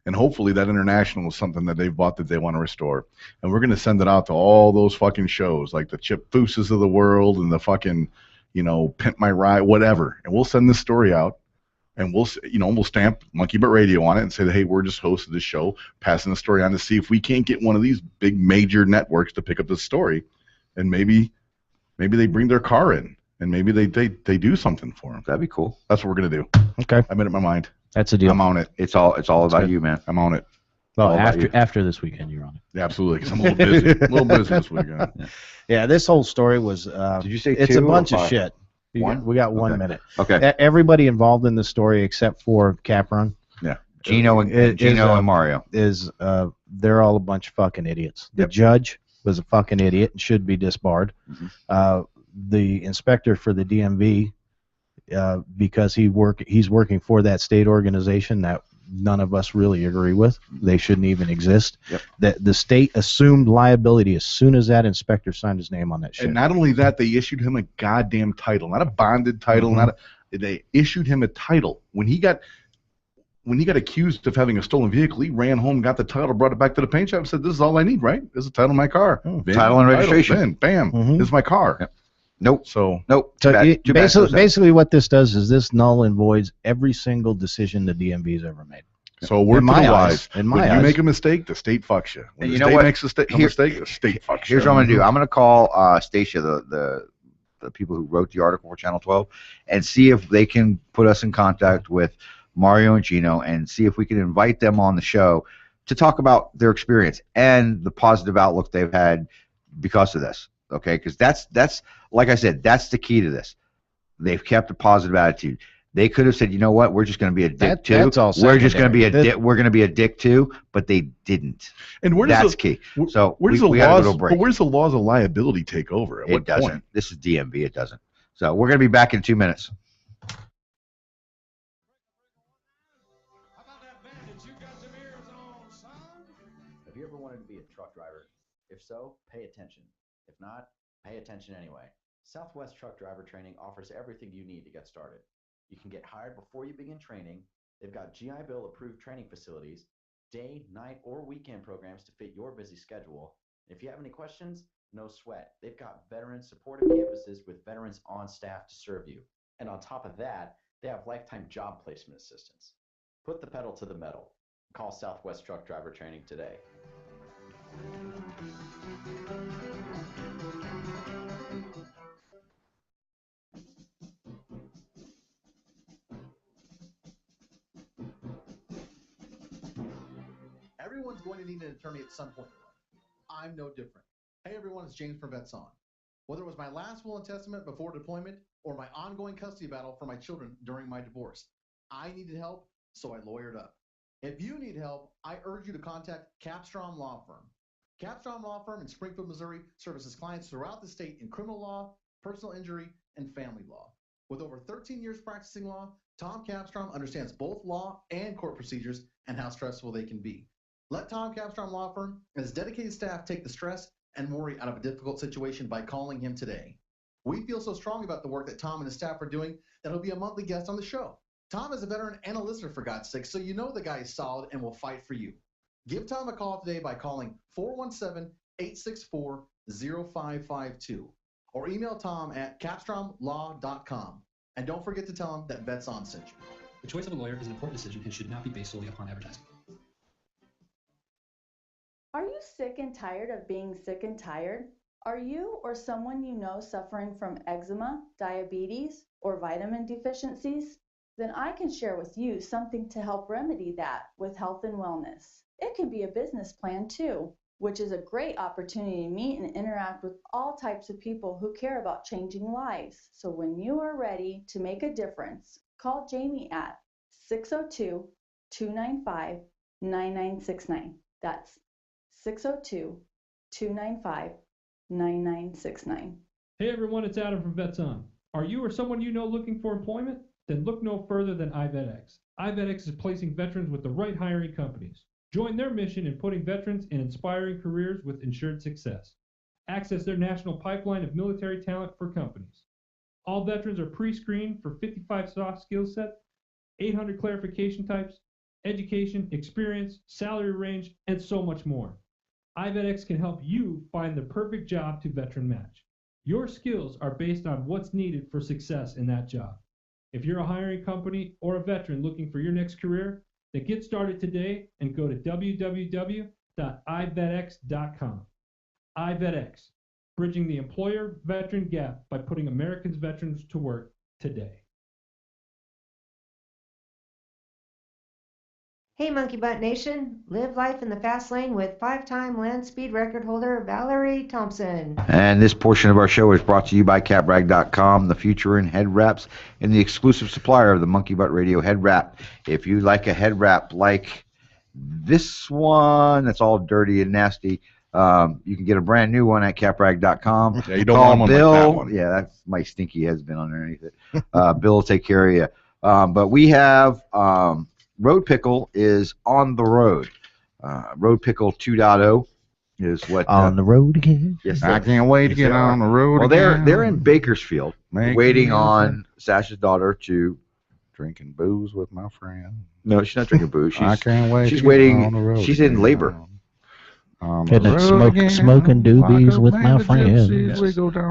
and hopefully that International is something that they've bought that they want to restore. And we're going to send it out to all those fucking shows, like the Chip Fooses of the world and the fucking, Pimp My Ride, whatever. And we'll send this story out, and we'll stamp Monkey Butt Radio on it and say that, hey, we're just hosts of this show, passing the story on to see if we can't get one of these big major networks to pick up this story, and maybe they bring their car in, and maybe they do something for them. That'd be cool. That's what we're gonna do. Okay, I made up my mind. That's a deal. I'm on it. It's all about you, man. I'm on it. Well, after this weekend, you're on it. Yeah, absolutely. Because I'm a little busy. A little busy this weekend. Yeah, this whole story was. Did you say it's two a bunch or of five? shit. We got 1 minute. Okay. Everybody involved in the story except for Capron. Yeah. Gino and Mario they're all a bunch of fucking idiots. The judge was a fucking idiot and should be disbarred. Mm-hmm. The inspector for the DMV, because he's working for that state organization that none of us really agree with. They shouldn't even exist. Yep. The state assumed liability as soon as that inspector signed his name on that shit. And not only that, they issued him a goddamn title, not a bonded title. They issued him a title when he got accused of having a stolen vehicle. He ran home, got the title, brought it back to the paint shop, and said, "This is all I need, right? This is the title of my car. Title and registration. Bam. This is my car." Yep. Nope. So basically, what this does is this null and voids every single decision the DMV's ever made. So word to the wise. When you make a mistake, the state fucks you. When the state makes a mistake, the state fucks you. Here's what I'm going to do. I'm going to call Stacia, the the people who wrote the article for Channel 12, and see if they can put us in contact with Mario and Gino and see if we can invite them on the show to talk about their experience and the positive outlook they've had because of this. Okay, because that's like I said, that's the key to this. They've kept a positive attitude. They could have said, you know what, we're just going to be a dick too. We're just going to be a dick. We're going to be a dick too, but they didn't. And that's key. So where's the laws of liability take over? At what doesn't. point? This is DMV. It doesn't. So we're going to be back in 2 minutes. Have you ever wanted to be a truck driver? If so, pay attention. If not, pay attention anyway. Southwest Truck Driver Training offers everything you need to get started. You can get hired before you begin training. They've got GI Bill approved training facilities, day, night, or weekend programs to fit your busy schedule. If you have any questions, no sweat. They've got veteran supportive campuses with veterans on staff to serve you. And on top of that, they have lifetime job placement assistance. Put the pedal to the metal. Call Southwest Truck Driver Training today. Everyone's going to need an attorney at some point in life. I'm no different. Hey everyone, it's James from Vets On. Whether it was my last will and testament before deployment or my ongoing custody battle for my children during my divorce, I needed help, so I lawyered up. If you need help, I urge you to contact Capstrom Law Firm. Capstrom Law Firm in Springfield, Missouri services clients throughout the state in criminal law, personal injury, and family law. With over 13 years practicing law, Tom Capstrom understands both law and court procedures and how stressful they can be. Let Tom Capstrom Law Firm and his dedicated staff take the stress and worry out of a difficult situation by calling him today. We feel so strong about the work that Tom and his staff are doing that he'll be a monthly guest on the show. Tom is a veteran and a listener, for God's sake, so you know the guy is solid and will fight for you. Give Tom a call today by calling 417-864-0552 or email Tom at capstromlaw.com. And don't forget to tell him that Vets On sent you. The choice of a lawyer is an important decision and should not be based solely upon advertising. Are you sick and tired of being sick and tired? Are you or someone you know suffering from eczema, diabetes, or vitamin deficiencies? Then I can share with you something to help remedy that with health and wellness. It can be a business plan too, which is a great opportunity to meet and interact with all types of people who care about changing lives. So when you are ready to make a difference, call Jamie at 602-295-9969. That's 602-295-9969. Hey everyone, it's Adam from Vets On. Are you or someone you know looking for employment? Then look no further than iVetX. iVetX is placing veterans with the right hiring companies. Join their mission in putting veterans in inspiring careers with ensured success. Access their national pipeline of military talent for companies. All veterans are pre-screened for 55 soft skill sets, 800 clarification types, education, experience, salary range, and so much more. iVetX can help you find the perfect job to veteran match. Your skills are based on what's needed for success in that job. If you're a hiring company or a veteran looking for your next career, then get started today and go to www.ivetx.com. iVetX, bridging the employer-veteran gap by putting Americans' veterans to work today. Hey Monkey Butt Nation, live life in the fast lane with 5-time land speed record holder Valerie Thompson. And this portion of our show is brought to you by CapRag.com, the future in head wraps, and the exclusive supplier of the Monkey Butt Radio head wrap. If you like a head wrap like this one that's all dirty and nasty, you can get a brand new one at CapRag.com. Yeah, you don't want one Bill. like that one. Yeah, that's my stinky head's been underneath it. Bill will take care of you. But we have... Road Pickle is on the road. Road Pickle 2.0 is what on the road again. Yes, I can't wait to get on the road. Well, again. they're in Bakersfield, waiting on Sasha's daughter to drinking booze with my friend. No, she's not drinking booze. I can't wait. She's to waiting. Get on the road she's in labor. Smoking doobies with my friends.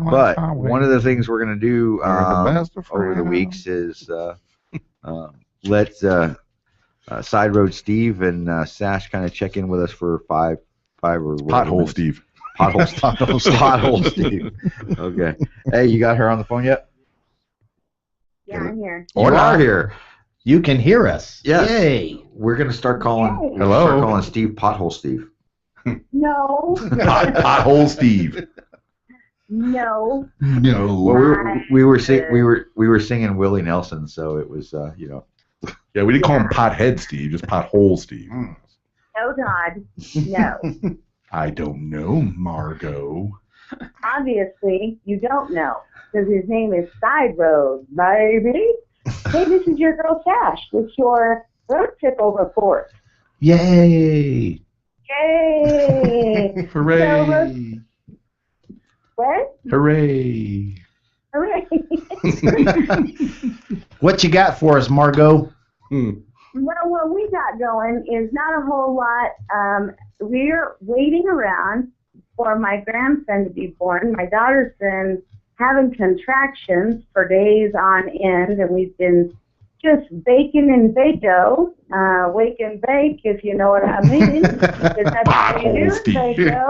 But one of the things we're going to do over the weeks is let Side Road Steve and Sash kind of check in with us for five or Pothole Steve. Pothole Steve. Okay. Hey, you got her on the phone yet? Yeah, I'm here. You are here. You can hear us. Yes. Yay. We're gonna start calling. Yay. Hello. Start calling Steve Pothole Steve. No. Pothole Steve. No. No. Well, we were singing Willie Nelson, so it was Yeah, we didn't call him Pothead Steve, just Pothole Steve. No, Todd. No. I don't know, Margot. Obviously, you don't know, because his name is Side Road, baby. Hey, this is your girl Sash with your road trip report. Yay. Yay! Hooray! What? Hooray! Hooray! What you got for us, Margot? Well, what we got going is not a whole lot. We're waiting around for my grandson to be born. My daughter's been having contractions for days on end, and we've been just baking and bake-o, wake and bake, if you know what I mean. Because that's what we do, bake-o.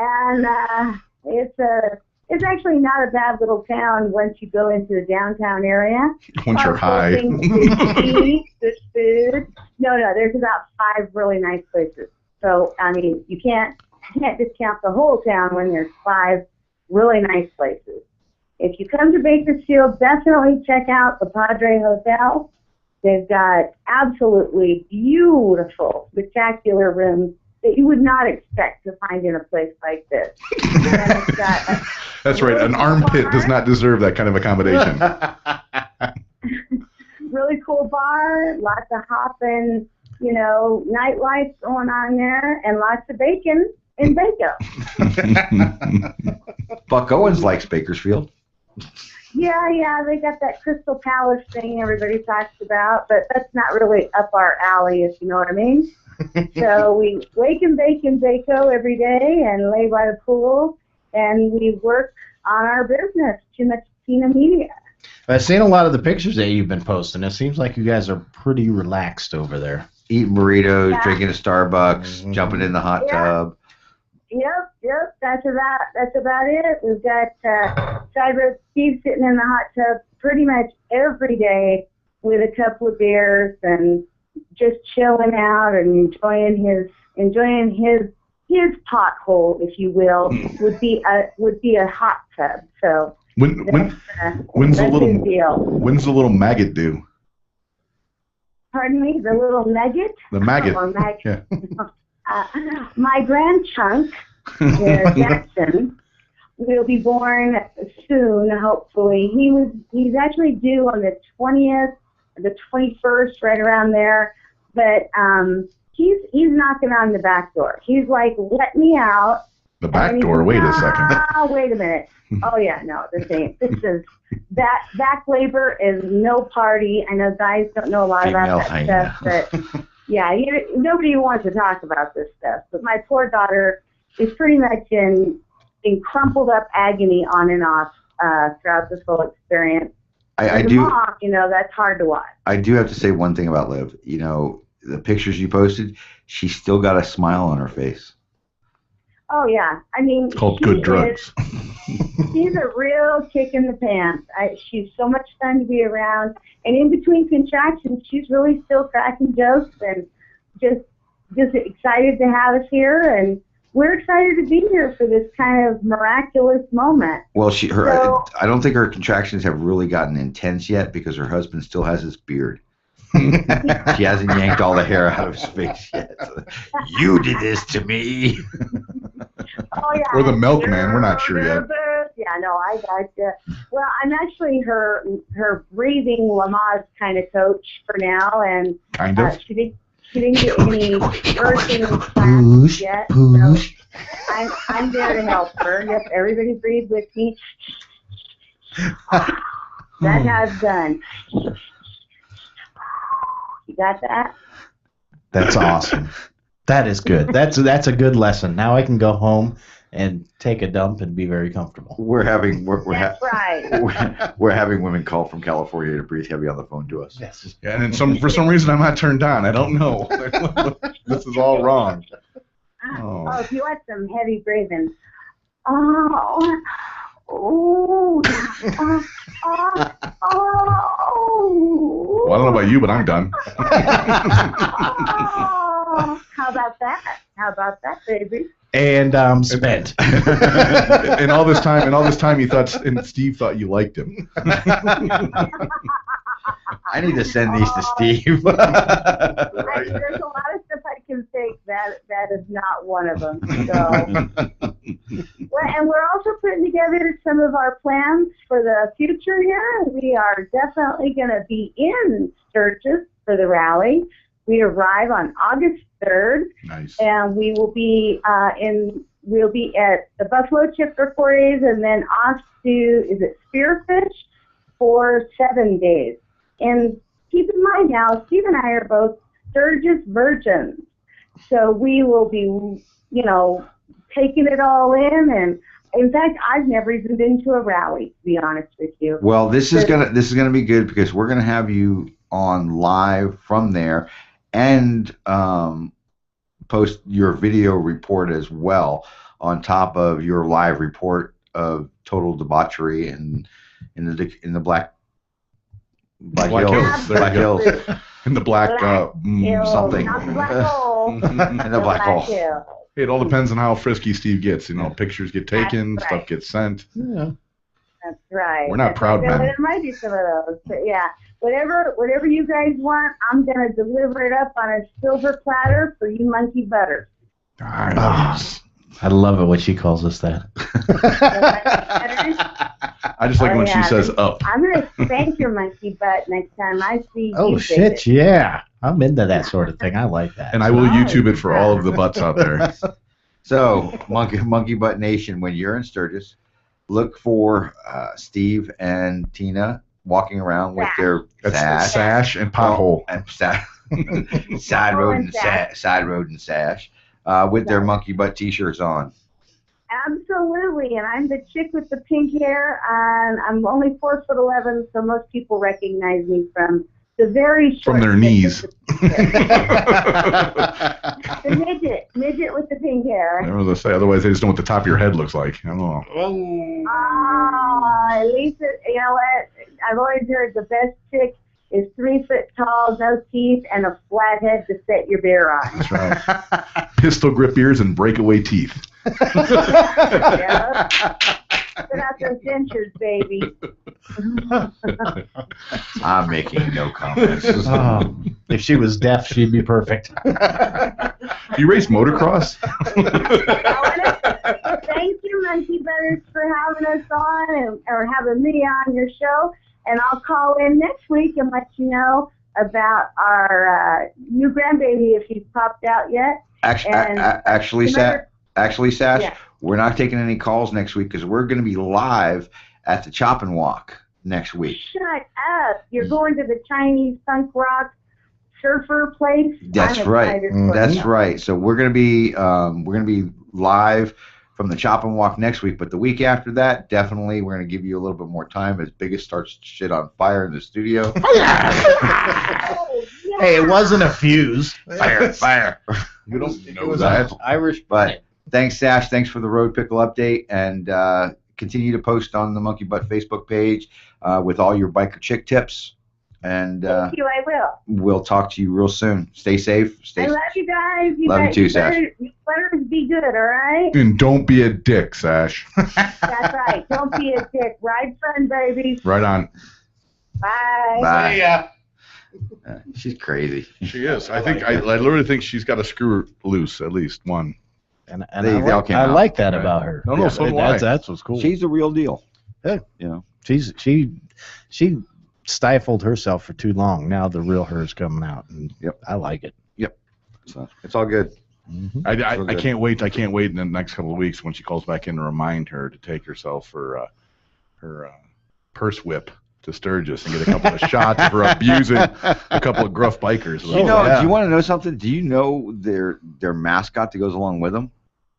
And it's actually not a bad little town once you go into the downtown area. Once you're high. Things to eat, good food. No, there's about 5 really nice places. So, I mean, you can't discount the whole town when there's 5 really nice places. If you come to Bakersfield, definitely check out the Padre Hotel. They've got absolutely beautiful, spectacular rooms that you would not expect to find in a place like this. And it's got That's right. An armpit does not deserve that kind of accommodation. really cool bar, lots of hopping, nightlife going on there, and lots of bacon and bake-o. Buck Owens likes Bakersfield. Yeah, they got that Crystal Palace thing everybody talks about, but that's not really up our alley, if you know what I mean. So we wake and bake and bake-o every day and lay by the pool, and we work on our business, Too Much Tina Media. I've seen a lot of the pictures that you've been posting. It seems like you guys are pretty relaxed over there. Eating burritos, drinking a Starbucks, jumping in the hot tub. Yep. That's about it. We've got Side Road Steve sitting in the hot tub pretty much every day with a couple of beers and just chilling out and enjoying his pothole, if you will, would be a hot tub. So when's that's his deal. When's the little maggot due? Pardon me, the little nugget. The maggot. Or maggot. Yeah. My grandchunk, Jackson, will be born soon, hopefully. He's actually due on the 20th, the 21st, right around there. But he's knocking on the back door. He's like, let me out. The back door? Wait a second. Wait a minute. Oh, yeah, no, this is, that back labor is no party. I know guys don't know a lot about that stuff, but yeah, nobody wants to talk about this stuff. But my poor daughter is pretty much in crumpled up agony on and off throughout this whole experience. I do. Mom, that's hard to watch. I do have to say one thing about Liv. The pictures you posted, she's still got a smile on her face. Oh yeah, I mean, it's called good drugs. She's a real kick in the pants. She's so much fun to be around, and in between contractions, she's really still cracking jokes and just excited to have us here, and we're excited to be here for this kind of miraculous moment. Well, I don't think her contractions have really gotten intense yet because her husband still has his beard. She hasn't yanked all the hair out of his face yet. You did this to me. Oh, yeah. Or the milkman, we're not sure yet. Yeah, no, I got you. Well, I'm actually her breathing Lamaze kind of coach for now, and kind of. She didn't get any nursing classes yet. So I'm there to help her. Yep, everybody breathe with me. That has done. You got that? That's awesome. That is good. That's a good lesson. Now I can go home and take a dump and be very comfortable. We're having That's right. we're having women call from California to breathe heavy on the phone to us. Yes. Yeah, and for some reason I'm not turned on. I don't know. This is all wrong. Oh, if you want some heavy breathing. Oh. Oh. Oh. Well, I don't know about you, but I'm done. Oh. How about that? How about that, baby? And spent. and all this time, Steve thought you liked him. I need to send these to Steve. There's a lot of stuff I can think that is not one of them. So, and we're also putting together some of our plans for the future here. We are definitely going to be in Sturgis for the rally. We arrive on August 3rd. Nice. And we will be we'll be at the Buffalo Chip for 4 days, and then off to Spearfish for 7 days. And keep in mind now, Steve and I are both Sturgis virgins, so we will be, taking it all in. And in fact, I've never even been to a rally, to be honest with you. Well, this is gonna be good because we're gonna have you on live from there, and post your video report as well on top of your live report of total debauchery and in the Black Hills. Black Hills. In the black something. Not the black hole. In the black hole. It all depends on how frisky Steve gets. Pictures get taken, That's right. stuff gets sent. Yeah. That's right. We're not proud men. There might be some of those, but yeah. Whatever you guys want, I'm gonna deliver it up on a silver platter for you monkey butters. Nice. I love it when she calls us that. I just like when she says up. I'm gonna spank your monkey butt next time I see you. Oh shit, yeah. I'm into that sort of thing. I like that. And I will YouTube it for all of the butts out there. So, Monkey Butt Nation, when you're in Sturgis, look for Steve and Tina walking around with their sash and pothole and side road and sash with their monkey butt t-shirts on. Absolutely, and I'm the chick with the pink hair, and I'm only 4'11", so most people recognize me from the very short. From their knees. The midget with the pink hair. I was gonna say, otherwise they just know what the top of your head looks like. I don't know. At least you know what? I've always heard the best chick is 3 foot tall, no teeth, and a flat head to set your beer on. That's right. Pistol grip ears and breakaway teeth. Yeah. Put out those dentures, baby. I'm making no comments. If she was deaf, she'd be perfect. You race motocross? Thank you, Monkey Butters, for having us on or having me on your show. And I'll call in next week and let you know about our new grandbaby if he's popped out yet. Actually, Sash, we're not taking any calls next week because we're going to be live at the Chop and Walk next week. Shut up! You're going to the Chinese punk rock surfer place. That's right. That's right. So we're going to be live from the Chop and Walk next week, but the week after that, definitely we're going to give you a little bit more time as Biggest starts shit on fire in the studio. Hey, it wasn't a fuse. Fire. You don't know that. Irish, but thanks, Sash. Thanks for the Road Pickle update, and continue to post on the Monkey Butt Facebook page with all your biker chick tips. And thank you, I will. We'll talk to you real soon. Stay safe. I love you guys. Love you too, Sash. You better be good, all right? And don't be a dick, Sash. That's right. Don't be a dick. Ride fun, baby. Right on. Bye. Bye. See ya. She's crazy. She is. I literally think she's got a screw loose, at least one. And They all came I out. like that Right. about her. No, so do I. That's what's cool. She's the real deal. Yeah. You know. She stifled herself for too long. Now the real her's coming out, and I like it. So it's all good. Mm-hmm. I can't wait. I can't wait in the next couple of weeks when she calls back in to remind her to take herself for her purse whip to Sturgis and get a couple of shots of her abusing a couple of gruff bikers. Do you want to know something? Do you know their mascot that goes along with them?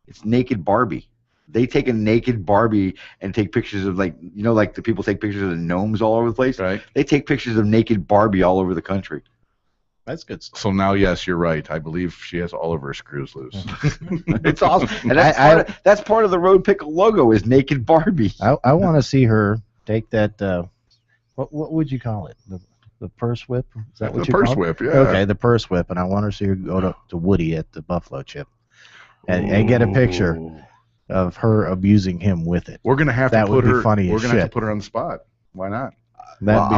It's Naked Barbie. They take a naked Barbie and take pictures of like the people take pictures of the gnomes all over the place. Right. They take pictures of naked Barbie all over the country. That's good stuff. So now, yes, you're right. I believe she has all of her screws loose. It's awesome. And that's part of the Road Pickle logo is naked Barbie. I want to see her take that. What would you call it? The purse whip? Is that what The you call purse it? whip, yeah. Okay, the purse whip, and I want her to see her go to Woody at the Buffalo Chip, and get a picture of her abusing him with it. We're gonna have to That put would be her. funny as We're gonna have shit. to put her on the spot. Why not? That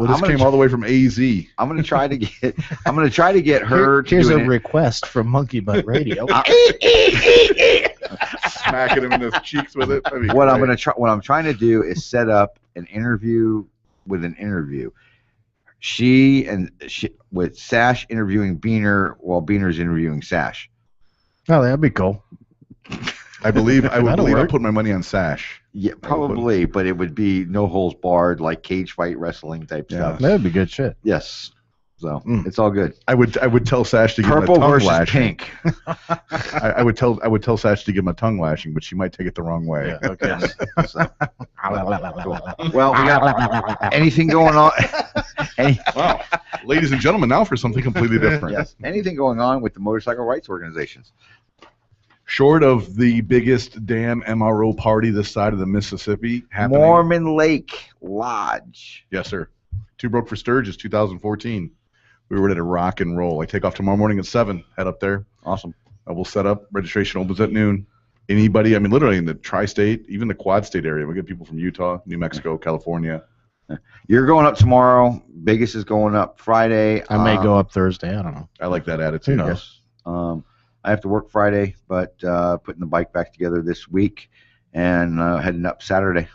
This came all the way from AZ. I'm gonna try to get. I'm gonna try to get her. Here's to a do an- request from Monkey Butt Radio. Smacking him in the cheeks with it. That'd be What I'm great. gonna try. What I'm trying to do is set up an interview with an interview. She with Sash interviewing Beaner while Beaner's interviewing Sash. Oh, that'd be cool. I believe I would That'll believe I work. put my money on Sash. Yeah, probably, but it would be no holes barred, like cage fight wrestling type stuff. That'd be good shit. Yes. So it's all good. I would tell Sash to give Purple him a tongue versus lashing. pink. I would tell Sash to give him a tongue lashing, but she might take it the wrong way. Yeah, okay. Well, we got anything going on? Wow, ladies and gentlemen, now for something completely different. Yes. Anything going on with the motorcycle rights organizations? Short of the biggest damn MRO party this side of the Mississippi happening. Mormon Lake Lodge. Yes, sir. Two Broke for Sturgis, 2014. We were ready to rock and roll. I take off tomorrow morning at 7. Head up there. Awesome. I will set up. Registration opens at noon. Anybody, I mean, literally in the tri-state, even the quad-state area. We get people from Utah, New Mexico, California. You're going up tomorrow. Vegas is going up Friday. I may go up Thursday. I don't know. I like that attitude. Yes. I have to work Friday, but putting the bike back together this week and heading up Saturday.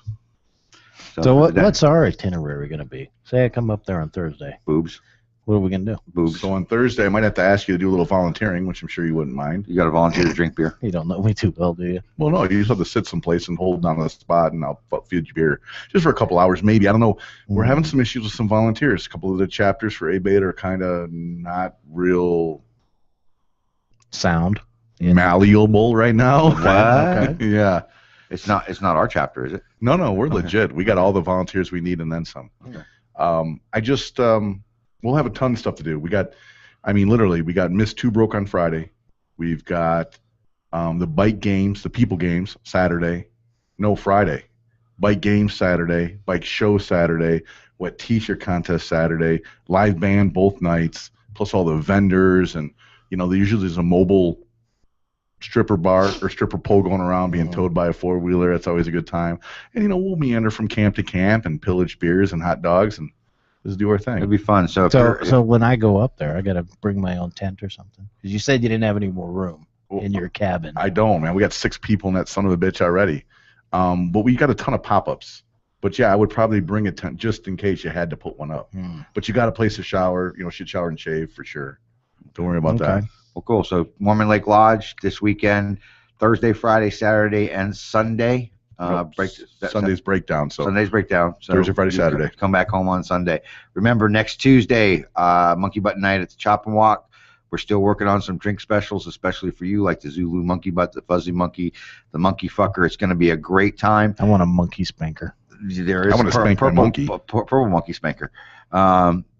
So what's our itinerary going to be? Say I come up there on Thursday. Boobs. What are we going to do? Boobs. So on Thursday, I might have to ask you to do a little volunteering, which I'm sure you wouldn't mind. You got to volunteer to drink beer. You don't know me too well, do you? Well, no, you just have to sit someplace and hold down the spot, and I'll feed you beer just for a couple hours, maybe. I don't know. We're having some issues with some volunteers. A couple of the chapters for A-Beta are kind of not real sound malleable right now. What? Yeah. It's not our chapter, is it? No, we're legit. We got all the volunteers we need and then some. Okay. We'll have a ton of stuff to do. We got Miss Two Broke on Friday. We've got the bike games, the people games Saturday. No, Friday. Bike games Saturday. Bike show Saturday. Wet t-shirt contest Saturday. Live band both nights. Plus all the vendors and usually there's a mobile stripper bar or stripper pole going around being towed by a four-wheeler. That's always a good time. And we'll meander from camp to camp and pillage beers and hot dogs and just do our thing. It'll be fun. So when I go up there, I got to bring my own tent or something. Because you said you didn't have any more room in your cabin. I don't, man. We got 6 people in that son of a bitch already. But we got a ton of pop-ups. But yeah, I would probably bring a tent just in case you had to put one up. But you got a place to shower. She'd shower and shave for sure. Don't worry about that. Well, cool. So Mormon Lake Lodge this weekend, Thursday, Friday, Saturday, and Sunday. Sunday's breakdown. So Sunday's breakdown. So Thursday, Friday, Saturday. Come back home on Sunday. Remember, next Tuesday, Monkey Butt Night at the Chop and Walk. We're still working on some drink specials, especially for you, like the Zulu Monkey Butt, the Fuzzy Monkey, the Monkey Fucker. It's going to be a great time. I want a monkey spanker. There is I want to spank my monkey. Purple monkey spanker.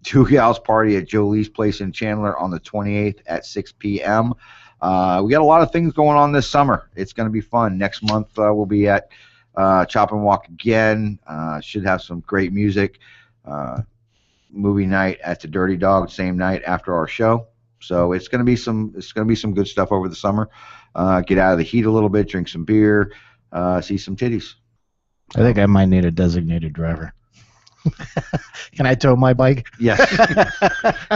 Two Gals Party at Jolie's Place in Chandler on the 28th at 6 p.m. We got a lot of things going on this summer. It's going to be fun. Next month we'll be at Chop and Walk again. Should have some great music. Movie night at the Dirty Dog, same night after our show. So it's going to be some good stuff over the summer. Get out of the heat a little bit, drink some beer, see some titties. I think I might need a designated driver. Can I tow my bike? Yes.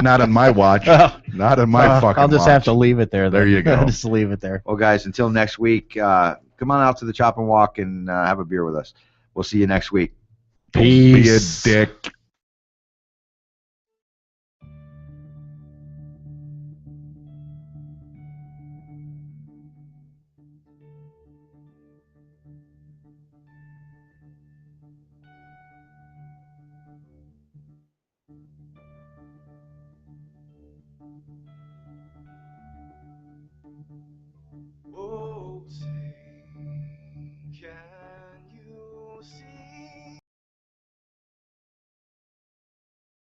Not on my watch. Not on my fucking I'll just watch. have to leave it there. There you go. I'll just leave it there. Well, guys, until next week, come on out to the Chop and Walk and have a beer with us. We'll see you next week. Don't be a dick.